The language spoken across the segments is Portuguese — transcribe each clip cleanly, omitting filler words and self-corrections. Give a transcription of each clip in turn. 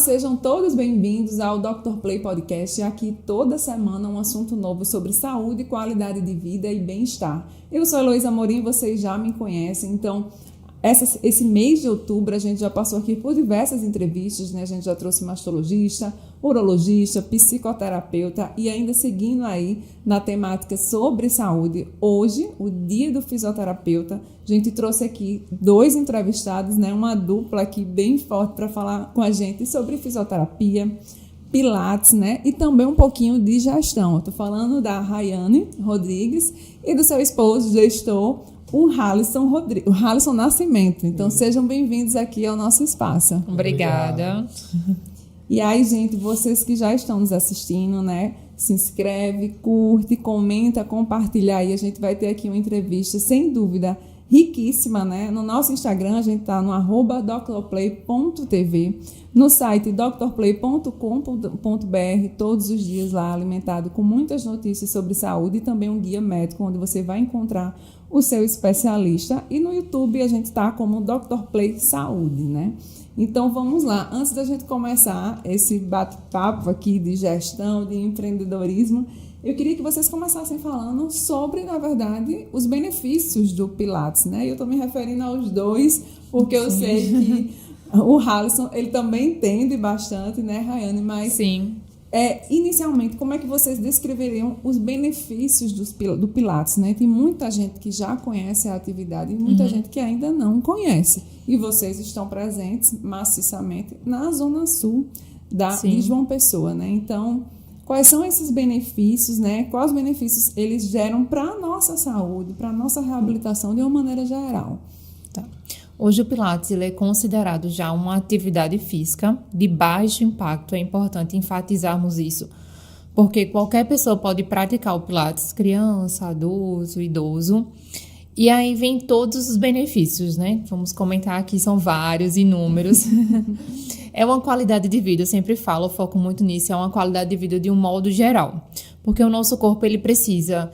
sejam todos bem-vindos ao Dr. Play Podcast. Aqui toda semana um assunto novo sobre saúde, qualidade de vida e bem-estar. Eu sou Heloísa Amorim, vocês já me conhecem, então esse mês de outubro a gente já passou aqui por diversas entrevistas, né? A gente já trouxe mastologista, urologista, psicoterapeuta e ainda seguindo aí na temática sobre saúde. Hoje, o dia do fisioterapeuta, a gente trouxe aqui 2 entrevistados, né? Uma dupla aqui bem forte para falar com a gente sobre fisioterapia, pilates, né? E também um pouquinho de gestão. Eu estou falando da Rayane Rodrigues e do seu esposo, gestor, o Halisson Nascimento. Então, sejam bem-vindos aqui ao nosso espaço. Obrigada. E aí, gente, vocês que já estão nos assistindo, né? Se inscreve, curte, comenta, compartilha aí. A gente vai ter aqui uma entrevista, sem dúvida, riquíssima, né? No nosso Instagram, a gente tá no @drplay.tv, no site drplay.com.br, todos os dias lá alimentado com muitas notícias sobre saúde e também um guia médico, onde você vai encontrar o seu especialista. E no YouTube a gente está como Dr. Play Saúde, né? Então vamos lá, antes da gente começar esse bate-papo aqui de gestão, de empreendedorismo, eu queria que vocês começassem falando sobre, na verdade, os benefícios do Pilates, né? Eu estou me referindo aos dois, porque eu sei que o Halisson, ele também entende bastante, né, Rayane? Mas, sim. Inicialmente, como é que vocês descreveriam os benefícios do Pilates, né? Tem muita gente que já conhece a atividade e muita gente que ainda não conhece. E vocês estão presentes maciçamente na Zona Sul de João Pessoa, né? Então, quais são esses benefícios, né? Quais benefícios eles geram para a nossa saúde, para a nossa reabilitação de uma maneira geral? Tá. Hoje o Pilates ele é considerado já uma atividade física de baixo impacto. É importante enfatizarmos isso, porque qualquer pessoa pode praticar o Pilates, criança, adulto, idoso, e aí vem todos os benefícios, né? Vamos comentar aqui, são vários, inúmeros. É uma qualidade de vida, eu sempre falo, eu foco muito nisso, é uma qualidade de vida de um modo geral, porque o nosso corpo ele precisa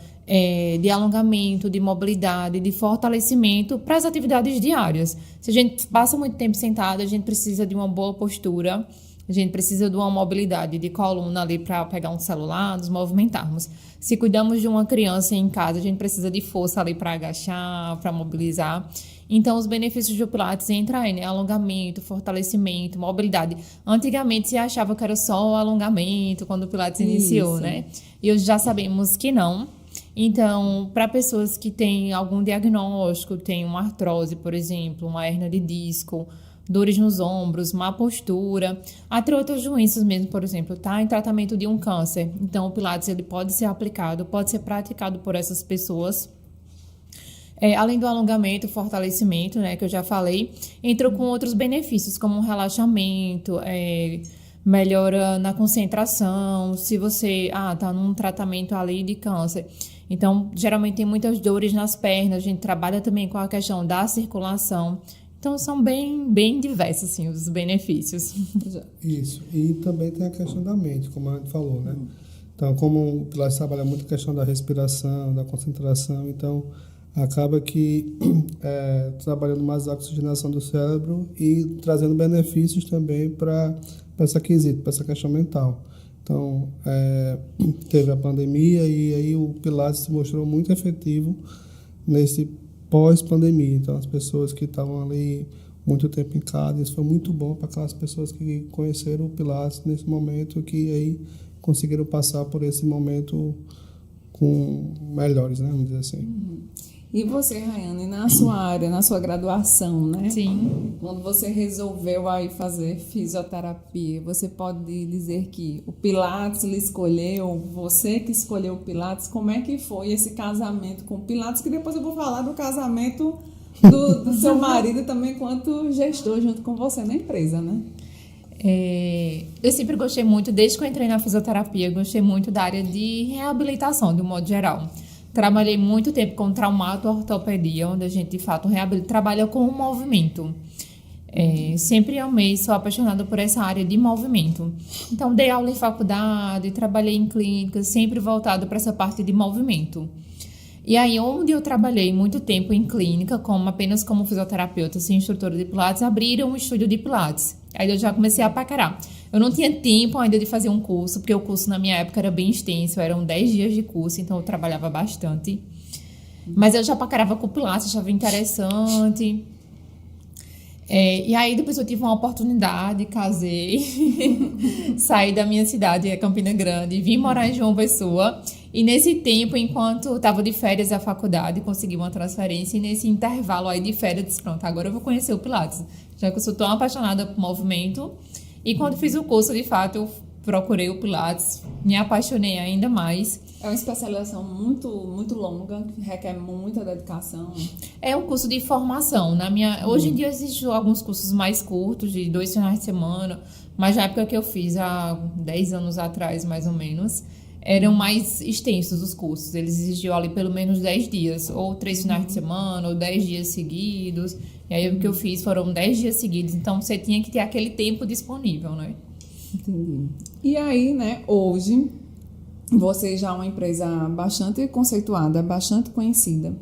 de alongamento, de mobilidade, de fortalecimento para as atividades diárias. Se a gente passa muito tempo sentado, a gente precisa de uma boa postura, a gente precisa de uma mobilidade de coluna ali para pegar um celular, nos movimentarmos. Se cuidamos de uma criança em casa, a gente precisa de força ali para agachar, para mobilizar. Então, os benefícios do Pilates entram aí, né? Alongamento, fortalecimento, mobilidade. Antigamente se achava que era só o alongamento quando o Pilates iniciou, né? E hoje já sabemos que não. Então, para pessoas que têm algum diagnóstico, tem uma artrose, por exemplo, uma hérnia de disco, dores nos ombros, má postura, até outras doenças mesmo, por exemplo, tá em tratamento de um câncer. Então, o Pilates ele pode ser aplicado, pode ser praticado por essas pessoas. Além do alongamento, fortalecimento, né, que eu já falei, entra com outros benefícios, como um relaxamento, melhora na concentração. Se você tá num tratamento ali de câncer, então geralmente tem muitas dores nas pernas, a gente trabalha também com a questão da circulação. Então são bem diversos assim, os benefícios. Isso, e também tem a questão da mente, como a gente falou, né? Então, como o Pilates trabalha muito a questão da respiração, da concentração, então acaba que trabalhando mais a oxigenação do cérebro e trazendo benefícios também para essa quesito, para essa questão mental. Então, teve a pandemia e aí o Pilates se mostrou muito efetivo nesse pós-pandemia. Então, as pessoas que estavam ali muito tempo em casa, isso foi muito bom para aquelas pessoas que conheceram o Pilates nesse momento, que aí conseguiram passar por esse momento com melhores, né? Vamos dizer assim. E você, Rayane, na sua área, na sua graduação, né? Sim. Quando você resolveu aí fazer fisioterapia, você pode dizer que o Pilates lhe escolheu, você que escolheu o Pilates, como é que foi esse casamento com o Pilates? Que depois eu vou falar do casamento do seu marido também, enquanto gestor junto com você na empresa, né? Eu sempre gostei muito, desde que eu entrei na fisioterapia, gostei muito da área de reabilitação, de um modo geral. Trabalhei muito tempo com traumato-ortopedia, onde a gente, de fato, trabalha com o movimento. Sempre amei, sou apaixonada por essa área de movimento. Então, dei aula em faculdade, trabalhei em clínica, sempre voltado para essa parte de movimento. E aí, onde eu trabalhei muito tempo em clínica, apenas como fisioterapeuta, sem instrutora de Pilates, abriram um estúdio de Pilates. Aí eu já comecei a paquerar. Eu não tinha tempo ainda de fazer um curso, porque o curso na minha época era bem extenso, eram 10 dias de curso, então eu trabalhava bastante. Mas eu já paquerava com o Pilates, achava interessante. E aí depois eu tive uma oportunidade, casei, saí da minha cidade, Campina Grande, vim morar em João Pessoa. E nesse tempo, enquanto eu estava de férias da faculdade, consegui uma transferência. E nesse intervalo aí de férias, disse, pronto, agora eu vou conhecer o Pilates. Já que eu sou tão apaixonada por movimento. E quando fiz o curso, de fato, eu procurei o Pilates, me apaixonei ainda mais. É uma especialização muito, muito longa, que requer muita dedicação. É um curso de formação. Hoje em dia existem alguns cursos mais curtos, de 2 finais de semana, mas na época que eu fiz, há 10 anos atrás, mais ou menos, eram mais extensos os cursos. Eles exigiam ali pelo menos 10 dias, ou 3 finais de semana, ou 10 dias seguidos. E aí o que eu fiz foram 10 dias seguidos, então você tinha que ter aquele tempo disponível, né? Entendi. E aí, né, hoje, você já é uma empresa bastante conceituada, bastante conhecida,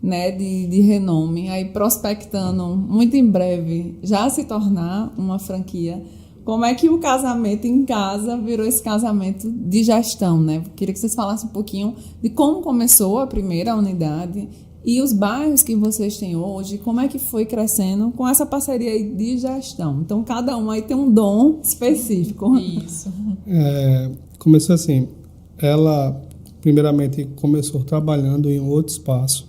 né, de renome, aí prospectando muito em breve já se tornar uma franquia. Como é que o casamento em casa virou esse casamento de gestão, né? Queria que vocês falassem um pouquinho de como começou a primeira unidade e os bairros que vocês têm hoje, como é que foi crescendo com essa parceria aí de gestão. Então, cada um aí tem um dom específico. Isso. Começou assim, ela primeiramente começou trabalhando em um outro espaço.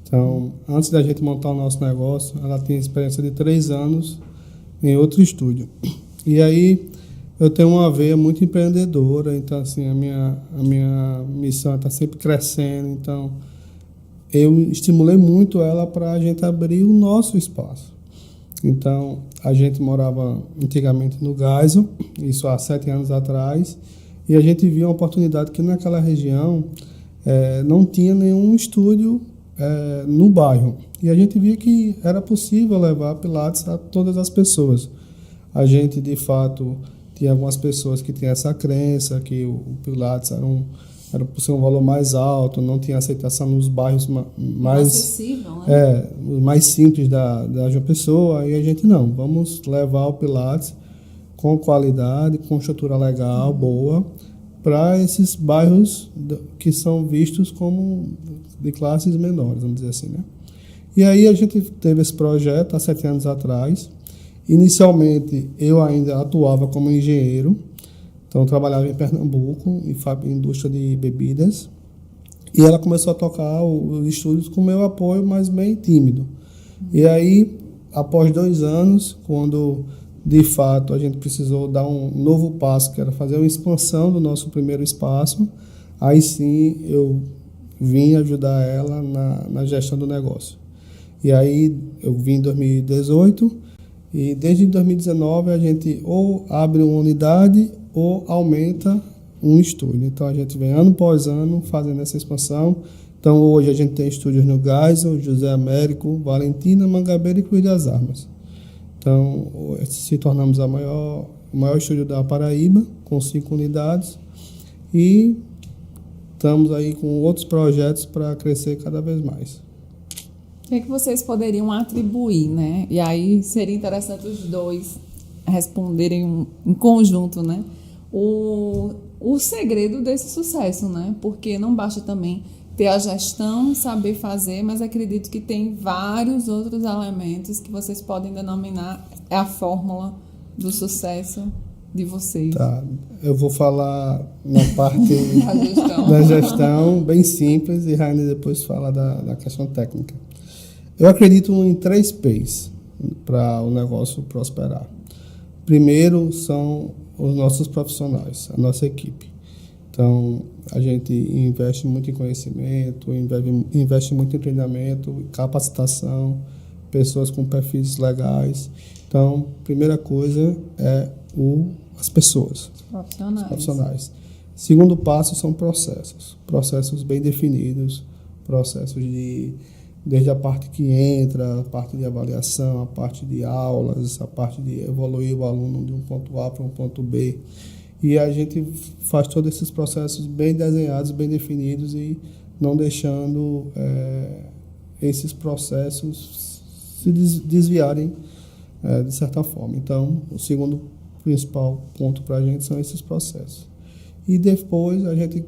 Então, antes da gente montar o nosso negócio, ela tinha experiência de 3 anos em outro estúdio. E aí eu tenho uma veia muito empreendedora, então assim, a minha missão está sempre crescendo, então eu estimulei muito ela para a gente abrir o nosso espaço. Então, a gente morava antigamente no Geisel, isso há 7 anos atrás, e a gente viu uma oportunidade que naquela região não tinha nenhum estúdio no bairro. E a gente via que era possível levar Pilates a todas as pessoas. A gente, de fato, tinha algumas pessoas que tinham essa crença que o Pilates era por ser um valor mais alto, não tinha aceitação nos bairros mais acessível, né? Mais simples da João Pessoa. E a gente vamos levar o Pilates com qualidade, com estrutura legal, boa, para esses bairros que são vistos como de classes menores, vamos dizer assim, né? E aí a gente teve esse projeto há 7 anos atrás. Inicialmente eu ainda atuava como engenheiro, então eu trabalhava em Pernambuco, em indústria de bebidas, e ela começou a tocar os estúdios com meu apoio, mas bem tímido. E aí, após 2 anos, quando de fato a gente precisou dar um novo passo, que era fazer uma expansão do nosso primeiro espaço, aí sim eu vim ajudar ela na gestão do negócio. E aí eu vim em 2018 e desde 2019 a gente ou abre uma unidade ou aumenta um estúdio. Então a gente vem ano após ano fazendo essa expansão. Então hoje a gente tem estúdios no Geisel, José Américo, Valentina, Mangabeira e Cruz das Armas. Então se tornamos o maior estúdio da Paraíba, com 5 unidades, e estamos aí com outros projetos para crescer cada vez mais. O que vocês poderiam atribuir, né? E aí seria interessante os dois responderem em conjunto, né? O segredo desse sucesso, né? Porque não basta também ter a gestão, saber fazer, mas acredito que tem vários outros elementos que vocês podem denominar a fórmula do sucesso de vocês. Tá, eu vou falar na parte da gestão, bem simples, e Raine depois fala da questão técnica. Eu acredito em 3 P's para o negócio prosperar. Primeiro são os nossos profissionais, a nossa equipe. Então, a gente investe muito em conhecimento, investe muito em treinamento, capacitação, pessoas com perfis legais. Então, primeira coisa é as pessoas, os profissionais. Segundo passo são processos bem definidos, processos desde a parte que entra, a parte de avaliação, a parte de aulas, a parte de evoluir o aluno de um ponto A para um ponto B. E a gente faz todos esses processos bem desenhados, bem definidos, e não deixando esses processos se desviarem de certa forma. Então, o segundo principal ponto para a gente são esses processos. E depois a gente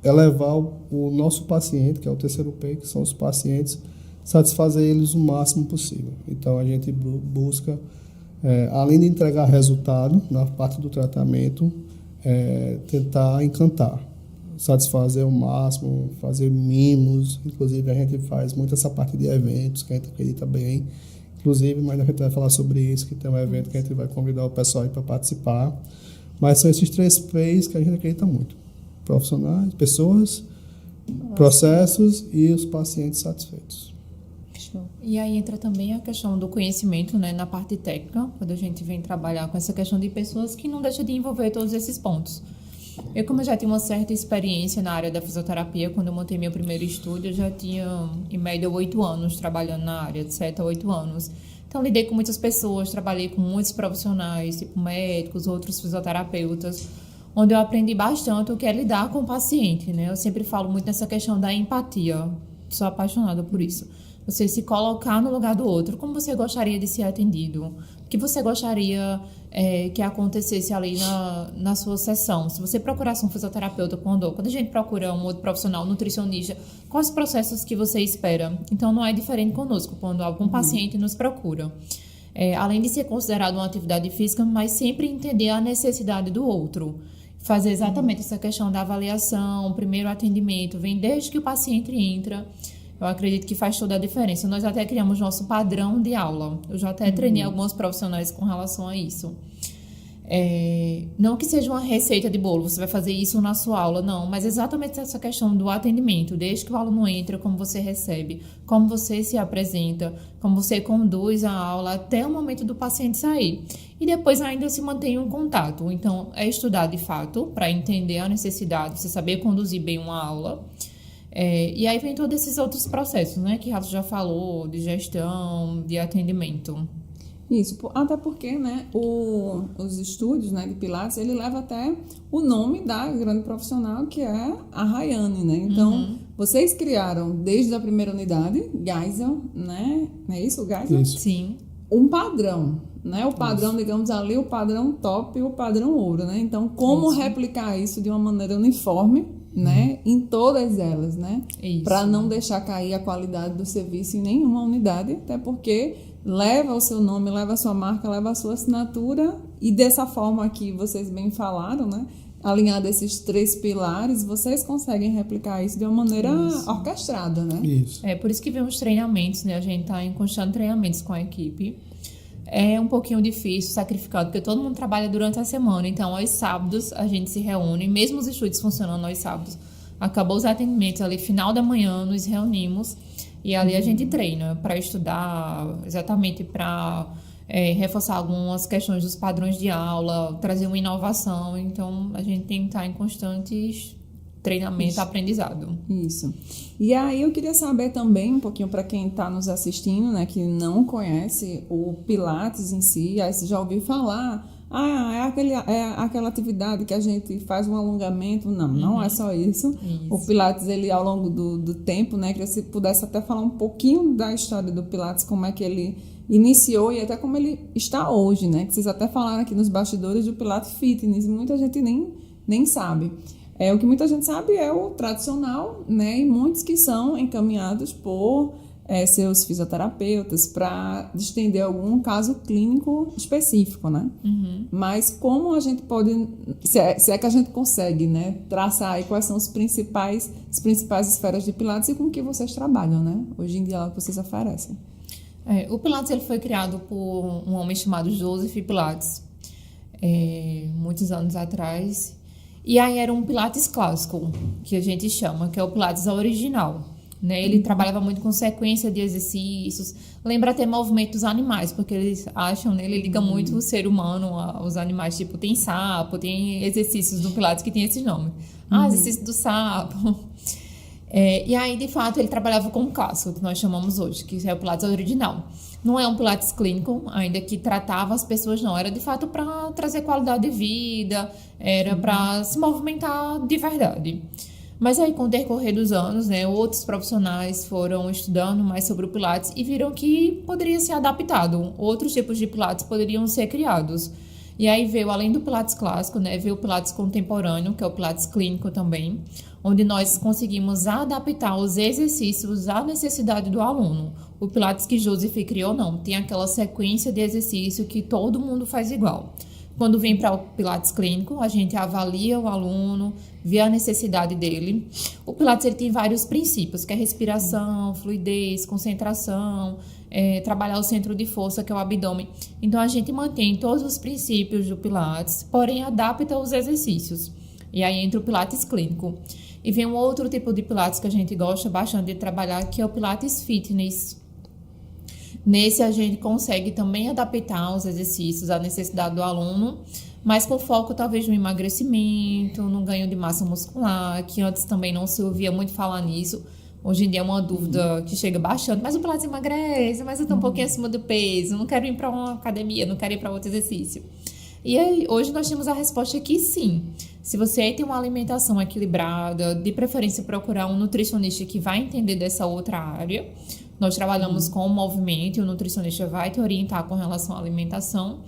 elevar o nosso paciente, que é o terceiro P, que são os pacientes, satisfazer eles o máximo possível. Então, a gente busca, além de entregar resultado na parte do tratamento, tentar encantar, satisfazer o máximo, fazer mimos. Inclusive, a gente faz muito essa parte de eventos, que a gente acredita bem. Inclusive, mas a gente vai falar sobre isso, que tem um evento que a gente vai convidar o pessoal para participar. Mas são esses 3 P's que a gente acredita muito. Profissionais, pessoas, processos e os pacientes satisfeitos. E aí entra também a questão do conhecimento, né, na parte técnica, quando a gente vem trabalhar com essa questão de pessoas que não deixa de envolver todos esses pontos. Como eu já tinha uma certa experiência na área da fisioterapia, quando eu montei meu primeiro estúdio, eu já tinha, em média, 8 anos trabalhando na área, de 7 a 8 anos. Então, lidei com muitas pessoas, trabalhei com muitos profissionais, tipo médicos, outros fisioterapeutas, onde eu aprendi bastante o que é lidar com o paciente, né? Eu sempre falo muito nessa questão da empatia, sou apaixonada por isso. Você se colocar no lugar do outro, como você gostaria de ser atendido, o que você gostaria que acontecesse ali na sua sessão. Se você procurasse um fisioterapeuta quando a gente procura um outro profissional, nutricionista, quais os processos que você espera? Então, não é diferente conosco, quando algum paciente nos procura. Além de ser considerado uma atividade física, mas sempre entender a necessidade do outro. Fazer exatamente essa questão da avaliação, primeiro atendimento, vem desde que o paciente entra. Eu acredito que faz toda a diferença. Nós até criamos nosso padrão de aula. Eu já até treinei alguns profissionais com relação a isso. Não que seja uma receita de bolo, você vai fazer isso na sua aula, não. Mas exatamente essa questão do atendimento. Desde que o aluno entra, como você recebe, como você se apresenta, como você conduz a aula até o momento do paciente sair. E depois ainda se mantém um contato. Então, é estudar de fato, para entender a necessidade, você saber conduzir bem uma aula. E aí vem todos esses outros processos, né, que Rafa já falou, de gestão, de atendimento. Isso, até porque, né, os estúdios, né, de Pilates, ele leva até o nome da grande profissional, que é a Rayane, né? Então, vocês criaram desde a primeira unidade, Geisel, né? Não é isso, Geisel? Isso. Sim. Um padrão, né? O padrão, digamos ali, o padrão top e o padrão ouro, né? Então, como replicar isso de uma maneira uniforme, né, em todas elas, né, para não deixar cair a qualidade do serviço em nenhuma unidade, até porque leva o seu nome, leva a sua marca, leva a sua assinatura, e dessa forma que vocês bem falaram, né, alinhado esses 3 pilares, vocês conseguem replicar isso de uma maneira orquestrada, né? Isso. Por isso que vem os treinamentos, né, a gente está em constante treinamentos com a equipe. É um pouquinho difícil, sacrificado, porque todo mundo trabalha durante a semana. Então, aos sábados, a gente se reúne, mesmo os estúdios funcionando aos sábados. Acabou os atendimentos ali, final da manhã, nos reunimos e ali a gente treina para estudar, exatamente para reforçar algumas questões dos padrões de aula, trazer uma inovação. Então, a gente tem que estar em constantes treinamento, aprendizado. Isso. E aí eu queria saber também, um pouquinho para quem está nos assistindo, né, que não conhece o Pilates em si, aí você já ouviu falar, é aquela atividade que a gente faz um alongamento. Não, não é só isso. O Pilates, ele ao longo do tempo, né, que você pudesse até falar um pouquinho da história do Pilates, como é que ele iniciou e até como ele está hoje, né, que vocês até falaram aqui nos bastidores do Pilates Fitness, e muita gente nem sabe. O que muita gente sabe é o tradicional, né? E muitos que são encaminhados por seus fisioterapeutas para estender algum caso clínico específico, né? Mas como a gente pode, se é que a gente consegue, né, traçar aí quais são as principais esferas de Pilates e com que vocês trabalham, né? Hoje em dia, lá que vocês oferecem. O Pilates ele foi criado por um homem chamado Joseph Pilates, muitos anos atrás. E aí era um Pilates clássico, que a gente chama, que é o Pilates original, né? Ele trabalhava muito com sequência de exercícios, lembra até movimento dos animais, porque eles acham, né? Ele liga muito o ser humano aos animais, tipo, tem sapo, tem exercícios do Pilates que tem esses nomes. Exercício do sapo. E aí, de fato, ele trabalhava com o clássico, que nós chamamos hoje, que é o Pilates original. Não é um Pilates clínico, ainda que tratava as pessoas, não. Era, de fato, para trazer qualidade de vida, era para se movimentar de verdade. Mas aí, com o decorrer dos anos, né, outros profissionais foram estudando mais sobre o Pilates e viram que poderia ser adaptado. Outros tipos de Pilates poderiam ser criados. E aí veio, além do Pilates clássico, né, veio o Pilates contemporâneo, que é o Pilates clínico também, onde nós conseguimos adaptar os exercícios à necessidade do aluno. O Pilates que Joseph criou, não. Tem aquela sequência de exercício que todo mundo faz igual. Quando vem para o Pilates clínico, a gente avalia o aluno, vê a necessidade dele. O Pilates ele tem vários princípios, que é respiração, fluidez, concentração, trabalhar o centro de força, que é o abdômen. Então, a gente mantém todos os princípios do Pilates, porém adapta os exercícios. E aí entra o Pilates clínico. E vem um outro tipo de Pilates que a gente gosta bastante de trabalhar, que é o Pilates fitness. Nesse, a gente consegue também adaptar os exercícios à necessidade do aluno, mas com foco talvez no emagrecimento, no ganho de massa muscular, que antes também não se ouvia muito falar nisso. Hoje em dia é uma dúvida que chega bastante, mas o Pilates emagrece, mas eu estou um pouquinho acima do peso, não quero ir para uma academia, não quero ir para outro exercício. E aí, hoje nós temos a resposta que sim. Se você tem uma alimentação equilibrada, de preferência procurar um nutricionista que vai entender dessa outra área. Nós trabalhamos com o movimento e o nutricionista vai te orientar com relação à alimentação.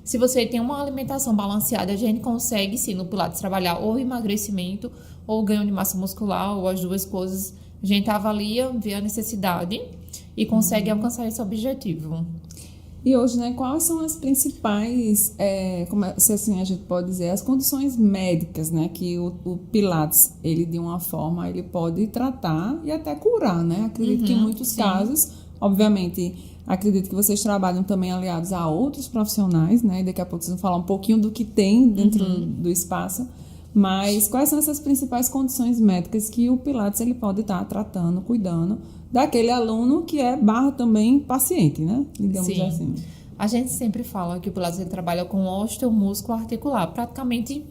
Se você tem uma alimentação balanceada, a gente consegue sim no Pilates trabalhar ou emagrecimento ou ganho de massa muscular ou as duas coisas. A gente avalia, vê a necessidade e consegue alcançar esse objetivo. E hoje, né, quais são as principais, se assim a gente pode dizer, as condições médicas, né, que o Pilates, ele de uma forma, ele pode tratar e até curar, né? Acredito que em muitos casos, obviamente, acredito que vocês trabalham também aliados a outros profissionais, né? E daqui a pouco vocês vão falar um pouquinho do que tem dentro do espaço. Mas quais são essas principais condições médicas que o Pilates ele pode estar tratando, cuidando daquele aluno que é também paciente, né? Digamos assim. A gente sempre fala que o Pilates ele trabalha com osteomúsculo articular. Praticamente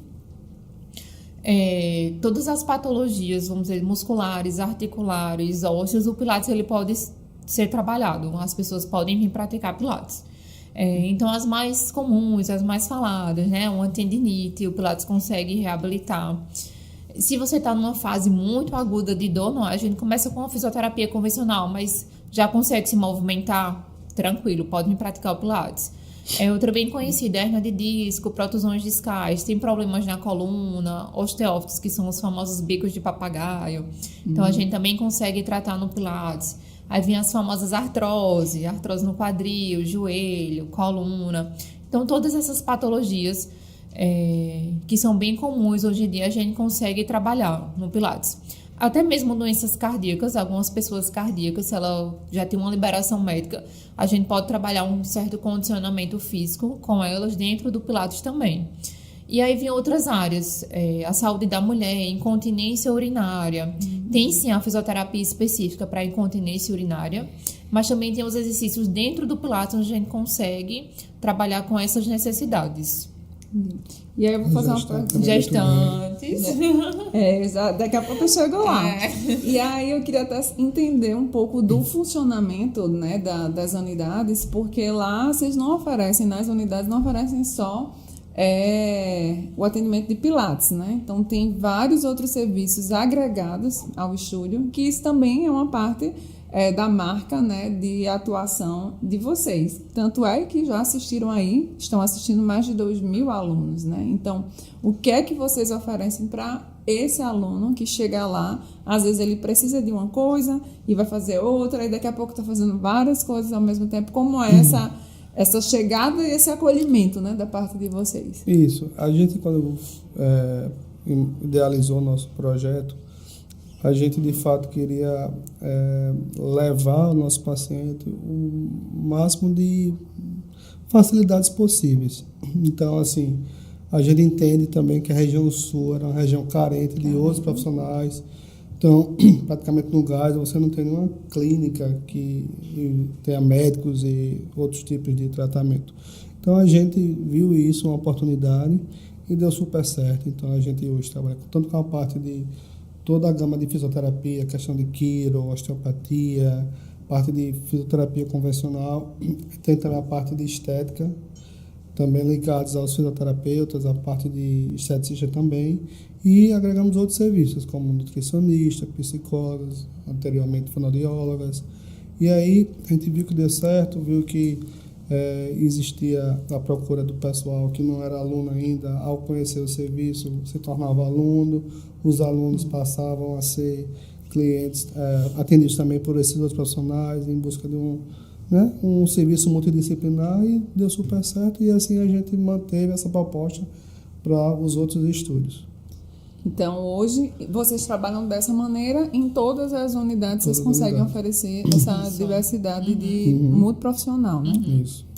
todas as patologias, vamos dizer, musculares, articulares, ósseas, o Pilates ele pode ser trabalhado. As pessoas podem vir praticar Pilates. Então, as mais comuns, as mais faladas, né? Uma tendinite, o Pilates consegue reabilitar. Se você está numa fase muito aguda de dor, não, a gente começa com a fisioterapia convencional, mas já consegue se movimentar, tranquilo, pode vir praticar o Pilates. Outra bem conhecida, hernia de disco, protusões discais, tem problemas na coluna, osteófitos, que são os famosos bicos de papagaio. Então, a gente também consegue tratar no Pilates. Aí vem as famosas artrose no quadril, joelho, coluna. Então, todas essas patologias que são bem comuns hoje em dia, a gente consegue trabalhar no Pilates. Até mesmo doenças cardíacas, algumas pessoas cardíacas, se ela já tem uma liberação médica, a gente pode trabalhar um certo condicionamento físico com elas dentro do Pilates também. E aí vem outras áreas, a saúde da mulher, incontinência urinária. Tem sim a fisioterapia específica para incontinência urinária, mas também tem os exercícios dentro do Pilates onde a gente consegue trabalhar com essas necessidades. E aí eu vou fazer uma pergunta. Gestantes. Daqui a pouco eu chego lá. E aí eu queria até entender um pouco do funcionamento, né, das unidades, porque lá vocês não oferecem, nas unidades não oferecem só o atendimento de Pilates, né? Então tem vários outros serviços agregados ao estúdio, que isso também é uma parte da marca, né, de atuação de vocês. Tanto é que já assistiram aí, estão assistindo mais de 2.000 alunos, né? Então, o que é que vocês oferecem para esse aluno que chega lá, às vezes ele precisa de uma coisa e vai fazer outra, e daqui a pouco está fazendo várias coisas ao mesmo tempo, como é essa chegada e esse acolhimento, né, da parte de vocês? Isso. A gente, quando idealizou o nosso projeto, a gente, de fato, queria levar ao nosso paciente o máximo de facilidades possíveis. Então, assim, a gente entende também que a região sul era uma região carente de outros profissionais. Então, praticamente no Gás, você não tem nenhuma clínica que tenha médicos e outros tipos de tratamento. Então, a gente viu isso, uma oportunidade, e deu super certo. Então, a gente hoje trabalha tanto com a parte de toda a gama de fisioterapia, questão de quiro, osteopatia, parte de fisioterapia convencional, tem também a parte de estética, também ligados aos fisioterapeutas, a parte de esteticista também, E agregamos outros serviços, como nutricionista, psicólogos, anteriormente fonoaudiólogas. E aí a gente viu que deu certo, viu que existia a procura do pessoal que não era aluno ainda, ao conhecer o serviço, se tornava aluno, os alunos passavam a ser clientes, atendidos também por esses outros profissionais, em busca de um serviço multidisciplinar, e deu super certo, e assim a gente manteve essa proposta para os outros estúdios. Então, hoje, vocês trabalham dessa maneira em todas as unidades, vocês conseguem oferecer essa diversidade de multiprofissional, né?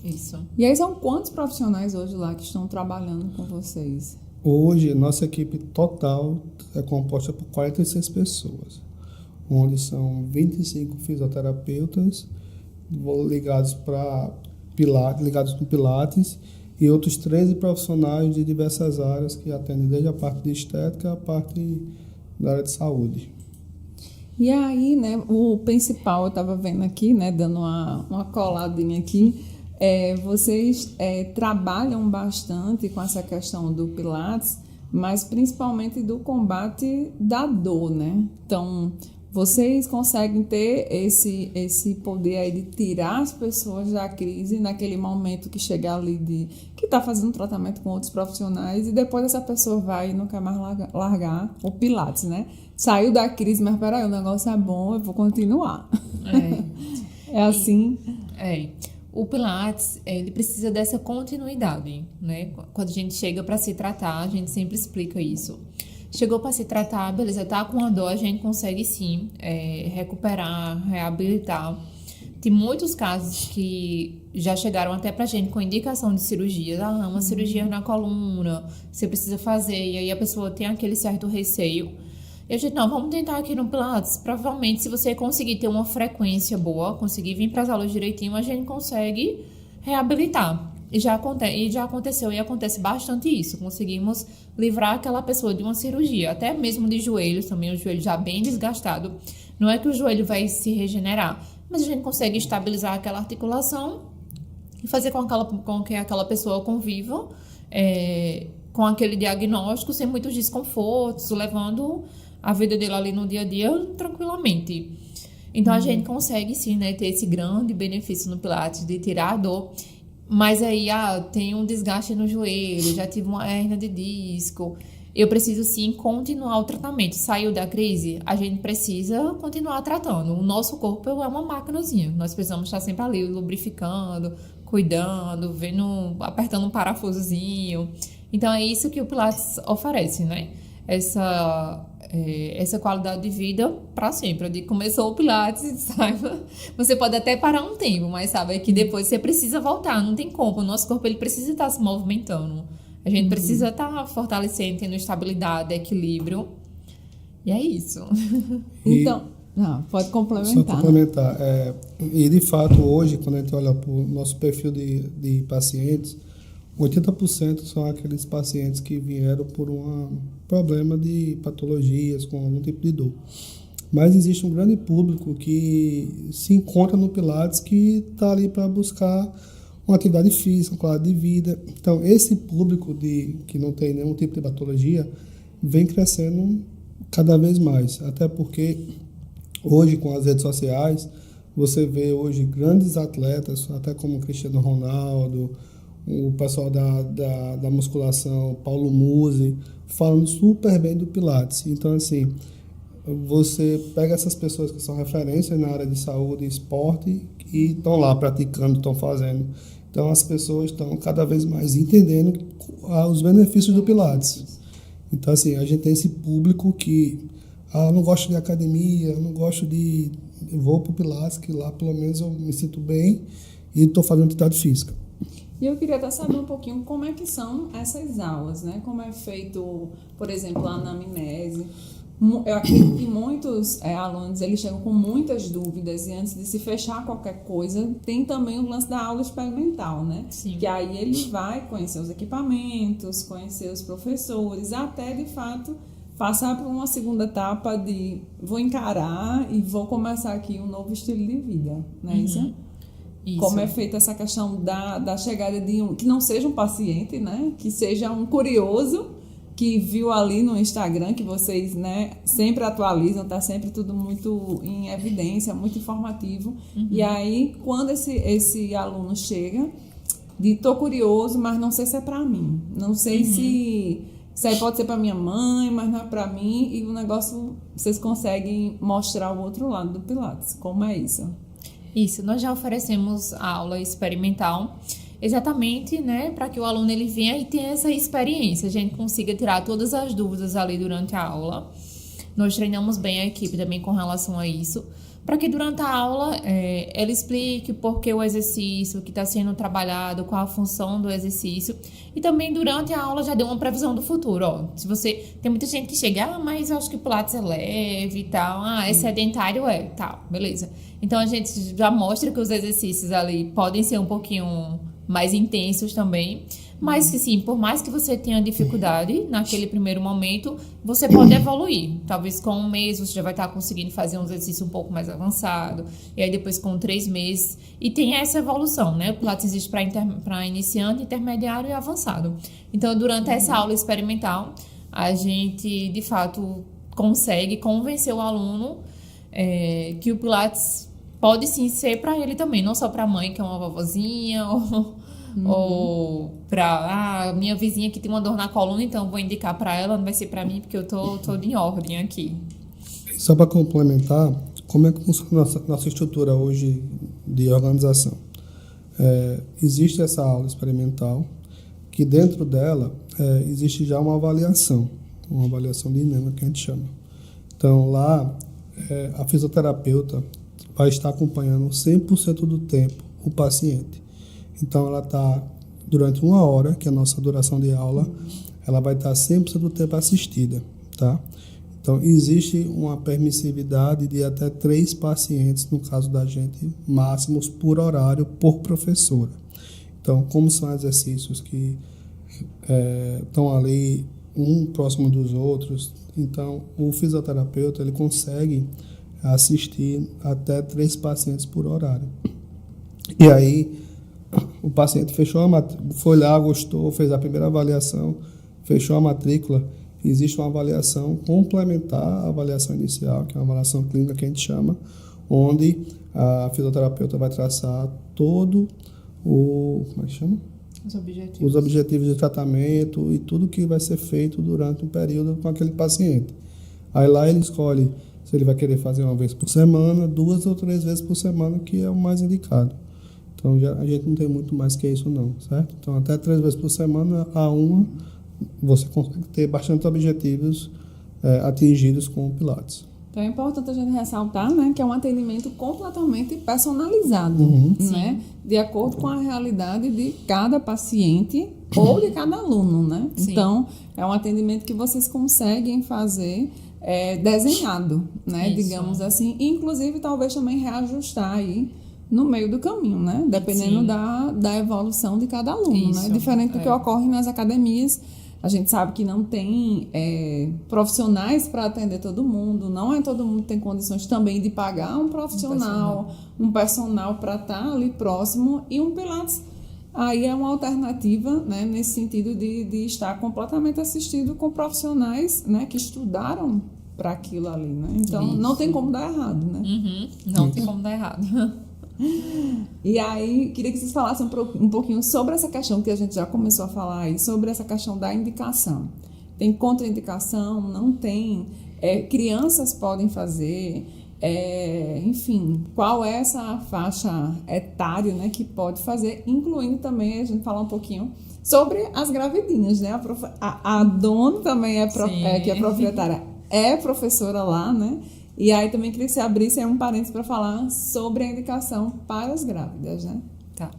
Isso. E aí são quantos profissionais hoje lá que estão trabalhando com vocês? Hoje, nossa equipe total é composta por 46 pessoas, onde são 25 fisioterapeutas ligados com Pilates, e outros 13 profissionais de diversas áreas que atendem desde a parte de estética a parte da área de saúde. E aí, né, o principal, eu estava vendo aqui, né, dando uma coladinha aqui, vocês trabalham bastante com essa questão do Pilates, mas principalmente do combate da dor, né? Então, vocês conseguem ter esse poder aí de tirar as pessoas da crise naquele momento que chega ali que está fazendo tratamento com outros profissionais, e depois essa pessoa vai e não quer mais largar o Pilates, né? Saiu da crise, mas peraí, o negócio é bom, eu vou continuar. É assim? O Pilates, ele precisa dessa continuidade, né? Quando a gente chega para se tratar, a gente sempre explica isso. Chegou para se tratar, beleza, tá com a dor, a gente consegue sim recuperar, reabilitar. Tem muitos casos que já chegaram até pra gente com indicação de cirurgia. Uma cirurgia na coluna, você precisa fazer, e aí a pessoa tem aquele certo receio. E a gente, não, vamos tentar aqui no Pilates. Provavelmente, se você conseguir ter uma frequência boa, conseguir vir para as aulas direitinho, a gente consegue reabilitar. E já aconteceu e acontece bastante isso. Conseguimos livrar aquela pessoa de uma cirurgia, até mesmo de joelhos também, o joelho já bem desgastado. Não é que o joelho vai se regenerar, mas a gente consegue estabilizar aquela articulação e fazer com que aquela pessoa conviva com aquele diagnóstico sem muitos desconfortos, levando a vida dele ali no dia a dia tranquilamente. Então, a gente consegue sim, né, ter esse grande benefício no Pilates de tirar a dor. Mas aí, tem um desgaste no joelho, já tive uma hérnia de disco. Eu preciso, sim, continuar o tratamento. Saiu da crise, a gente precisa continuar tratando. O nosso corpo é uma maquinazinha. Nós precisamos estar sempre ali, lubrificando, cuidando, apertando um parafusozinho. Então, é isso que o Pilates oferece, né? Essa qualidade de vida para sempre. Eu digo, começou o Pilates, saiba, você pode até parar um tempo, mas sabe que depois você precisa voltar, não tem como. O nosso corpo ele precisa estar se movimentando. A gente precisa estar fortalecendo, tendo estabilidade, equilíbrio. E é isso. Então, pode complementar. Só complementar. E de fato, hoje, quando a gente olha para o nosso perfil de pacientes, 80% são aqueles pacientes que vieram por um problema de patologias, com algum tipo de dor. Mas existe um grande público que se encontra no Pilates, que está ali para buscar uma atividade física, uma qualidade de vida. Então, esse público que não tem nenhum tipo de patologia vem crescendo cada vez mais. Até porque hoje, com as redes sociais, você vê hoje grandes atletas, até como Cristiano Ronaldo, o pessoal da musculação, Paulo Musi, falando super bem do Pilates. Então, assim, você pega essas pessoas que são referências na área de saúde e esporte e estão lá praticando, estão fazendo. Então, as pessoas estão cada vez mais entendendo os benefícios do Pilates. Então, assim, a gente tem esse público que não gosto de academia, não gosto de... Eu vou para o Pilates, que lá pelo menos eu me sinto bem e estou fazendo atividade física. E eu queria até saber um pouquinho como é que são essas aulas, né? Como é feito, por exemplo, a anamnese. Eu acredito que muitos alunos eles chegam com muitas dúvidas, e antes de se fechar qualquer coisa, tem também o lance da aula experimental, né? Sim. Que aí ele vai conhecer os equipamentos, conhecer os professores, até de fato passar por uma segunda etapa de vou encarar e vou começar aqui um novo estilo de vida, não é isso? Isso. Como é feita essa questão da chegada de que não seja um paciente, né? Que seja um curioso que viu ali no Instagram, que vocês, né, sempre atualizam, tá sempre tudo muito em evidência, muito informativo. E aí, quando esse aluno chega, tô curioso, mas não sei se é para mim. Não sei se aí pode ser para minha mãe, mas não é para mim. E o negócio, vocês conseguem mostrar o outro lado do Pilates. Como é isso? Isso, nós já oferecemos a aula experimental, exatamente, né, para que o aluno ele venha e tenha essa experiência, a gente consiga tirar todas as dúvidas ali durante a aula. Nós treinamos bem a equipe também com relação a isso, para que durante a aula ela explique por que o exercício que está sendo trabalhado, qual a função do exercício, e também durante a aula já deu uma previsão do futuro. Ó, se você tem muita gente que chega, mas eu acho que o Pilates é leve e tal, é sedentário, tal, beleza. Então a gente já mostra que os exercícios ali podem ser um pouquinho mais intensos também, mas que sim, por mais que você tenha dificuldade naquele primeiro momento, você pode evoluir. Talvez com 1 mês você já vai estar conseguindo fazer um exercício um pouco mais avançado, e aí depois com 3 meses, e tem essa evolução, né? O Pilates existe para iniciante, intermediário e avançado. Então, durante essa aula experimental, a gente, de fato, consegue convencer o aluno que o Pilates pode sim ser para ele também, não só para a mãe, que é uma vovozinha, ou para minha vizinha que tem uma dor na coluna, então vou indicar para ela, não vai ser para mim, porque eu tô em ordem aqui. Só para complementar, como é que funciona nossa estrutura hoje de organização? Existe essa aula experimental, que dentro dela existe já uma avaliação dinâmica que a gente chama. Então lá a fisioterapeuta vai estar acompanhando 100% do tempo o paciente. Então, ela está, durante 1 hora, que é a nossa duração de aula, ela vai estar 100% do tempo assistida, tá? Então, existe uma permissividade de até 3 pacientes, no caso da gente, máximos por horário, por professora. Então, como são exercícios que estão ali, um próximo dos outros, então, o fisioterapeuta, ele consegue assistir até 3 pacientes por horário. E aí, o paciente fechou a matrícula, foi lá, gostou, fez a primeira avaliação, fechou a matrícula, existe uma avaliação complementar à avaliação inicial, que é uma avaliação clínica que a gente chama, onde a fisioterapeuta vai traçar todo como é que chama? Os objetivos de tratamento e tudo que vai ser feito durante um período com aquele paciente. Aí lá ele escolhe se ele vai querer fazer 1 vez por semana, 2 ou 3 vezes por semana, que é o mais indicado. Então, a gente não tem muito mais que isso não, certo? Então, até 3 vezes por semana, a 1, você consegue ter bastante objetivos atingidos com o Pilates. Então, é importante a gente ressaltar, né, que é um atendimento completamente personalizado, né? De acordo com a realidade de cada paciente ou de cada aluno, né? Sim. Então, é um atendimento que vocês conseguem fazer desenhado, né? Isso. Digamos assim. Inclusive, talvez também reajustar aí no meio do caminho, né? Dependendo da evolução de cada aluno, isso, né? Diferente do que ocorre nas academias. A gente sabe que não tem profissionais para atender todo mundo, não é todo mundo que tem condições também de pagar um profissional, um personal para estar ali próximo, e um Pilates aí é uma alternativa, né, nesse sentido de estar completamente assistido com profissionais, né, que estudaram para aquilo ali, né? Então, isso. Não tem como dar errado, né? Não tem como dar errado. E aí, queria que vocês falassem um pouquinho sobre essa questão que a gente já começou a falar aí, sobre essa questão da indicação. Tem contraindicação? Não tem? Crianças podem fazer? Enfim, qual é essa faixa etária, né, que pode fazer? Incluindo também, a gente falar um pouquinho sobre as gravidinhas, né? A dona também que é proprietária, é professora lá, né? E aí também queria que você abrisse aí um parênteses para falar sobre a indicação para as grávidas, né? Tá.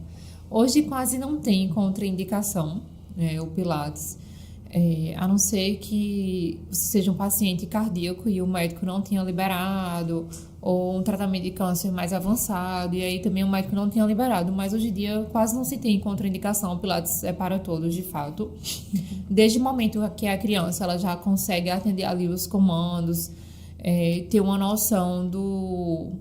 Hoje quase não tem contraindicação, o Pilates, a não ser que você seja um paciente cardíaco e o médico não tenha liberado, ou um tratamento de câncer mais avançado, e aí também o médico não tenha liberado. Mas hoje em dia quase não se tem contraindicação, o Pilates é para todos, de fato. Desde o momento que a criança ela já consegue atender ali os comandos, ter uma noção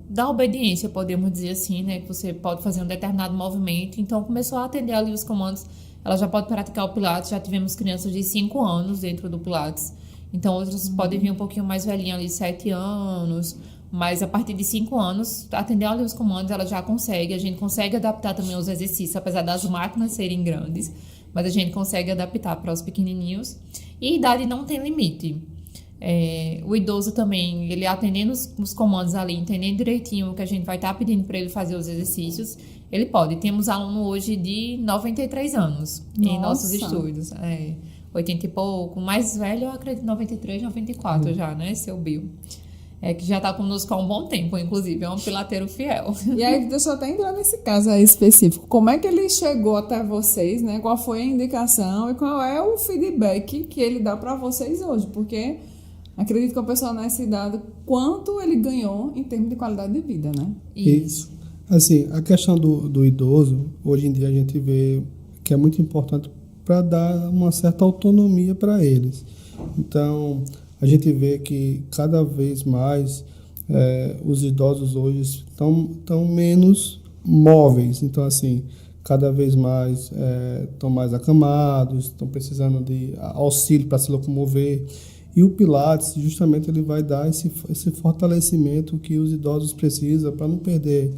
da obediência, podemos dizer assim, né? Que você pode fazer um determinado movimento. Então, começou a atender ali os comandos, ela já pode praticar o Pilates. Já tivemos crianças de 5 anos dentro do Pilates. Então, outras podem vir um pouquinho mais velhinha ali, 7 anos. Mas a partir de 5 anos, atender ali os comandos, ela já consegue. A gente consegue adaptar também os exercícios, apesar das máquinas serem grandes. Mas a gente consegue adaptar para os pequenininhos. E idade não tem limite. O idoso também, ele atendendo os comandos ali, entendendo direitinho o que a gente vai estar pedindo para ele fazer os exercícios, ele pode. Temos aluno hoje de 93 anos em nossos estudos. 80 e pouco. O mais velho, eu acredito, 93, 94 já, né? Seu Bill. Que já está conosco há um bom tempo, inclusive. É um pilateiro fiel. E aí, deixa eu até entrar nesse caso aí específico. Como é que ele chegou até vocês, né? Qual foi a indicação e qual é o feedback que ele dá para vocês hoje? Porque acredito que o pessoal nessa idade, quanto ele ganhou em termos de qualidade de vida, né? Isso. Assim, a questão do idoso, hoje em dia a gente vê que é muito importante para dar uma certa autonomia para eles. Então, a gente vê que cada vez mais os idosos hoje estão menos móveis. Então, assim, cada vez mais estão mais acamados, estão precisando de auxílio para se locomover. E o Pilates, justamente, ele vai dar esse fortalecimento que os idosos precisam para não perder,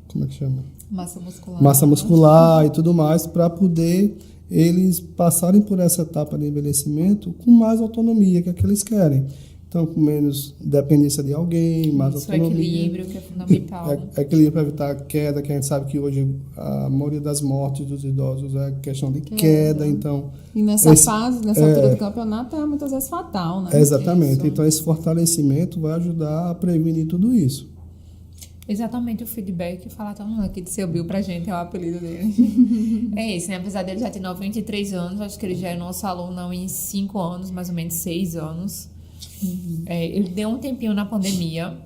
como é que chama? Massa muscular e tudo mais, para poder eles passarem por essa etapa de envelhecimento com mais autonomia, que é o que eles querem. Então, com menos dependência de alguém, mais autonomia. Equilíbrio, que é fundamental. Equilíbrio para evitar queda, que a gente sabe que hoje a maioria das mortes dos idosos é questão de queda. Então, e nessa fase, nessa altura do campeonato, é muitas vezes fatal, né? Exatamente. Isso. Então, esse fortalecimento vai ajudar a prevenir tudo isso. Exatamente o feedback, falar tão aqui de Seu Bill pra gente, é o apelido dele. É esse, né? Apesar dele já ter 93 anos, acho que ele já é nosso aluno em 5 anos, mais ou menos 6 anos. Ele deu um tempinho na pandemia,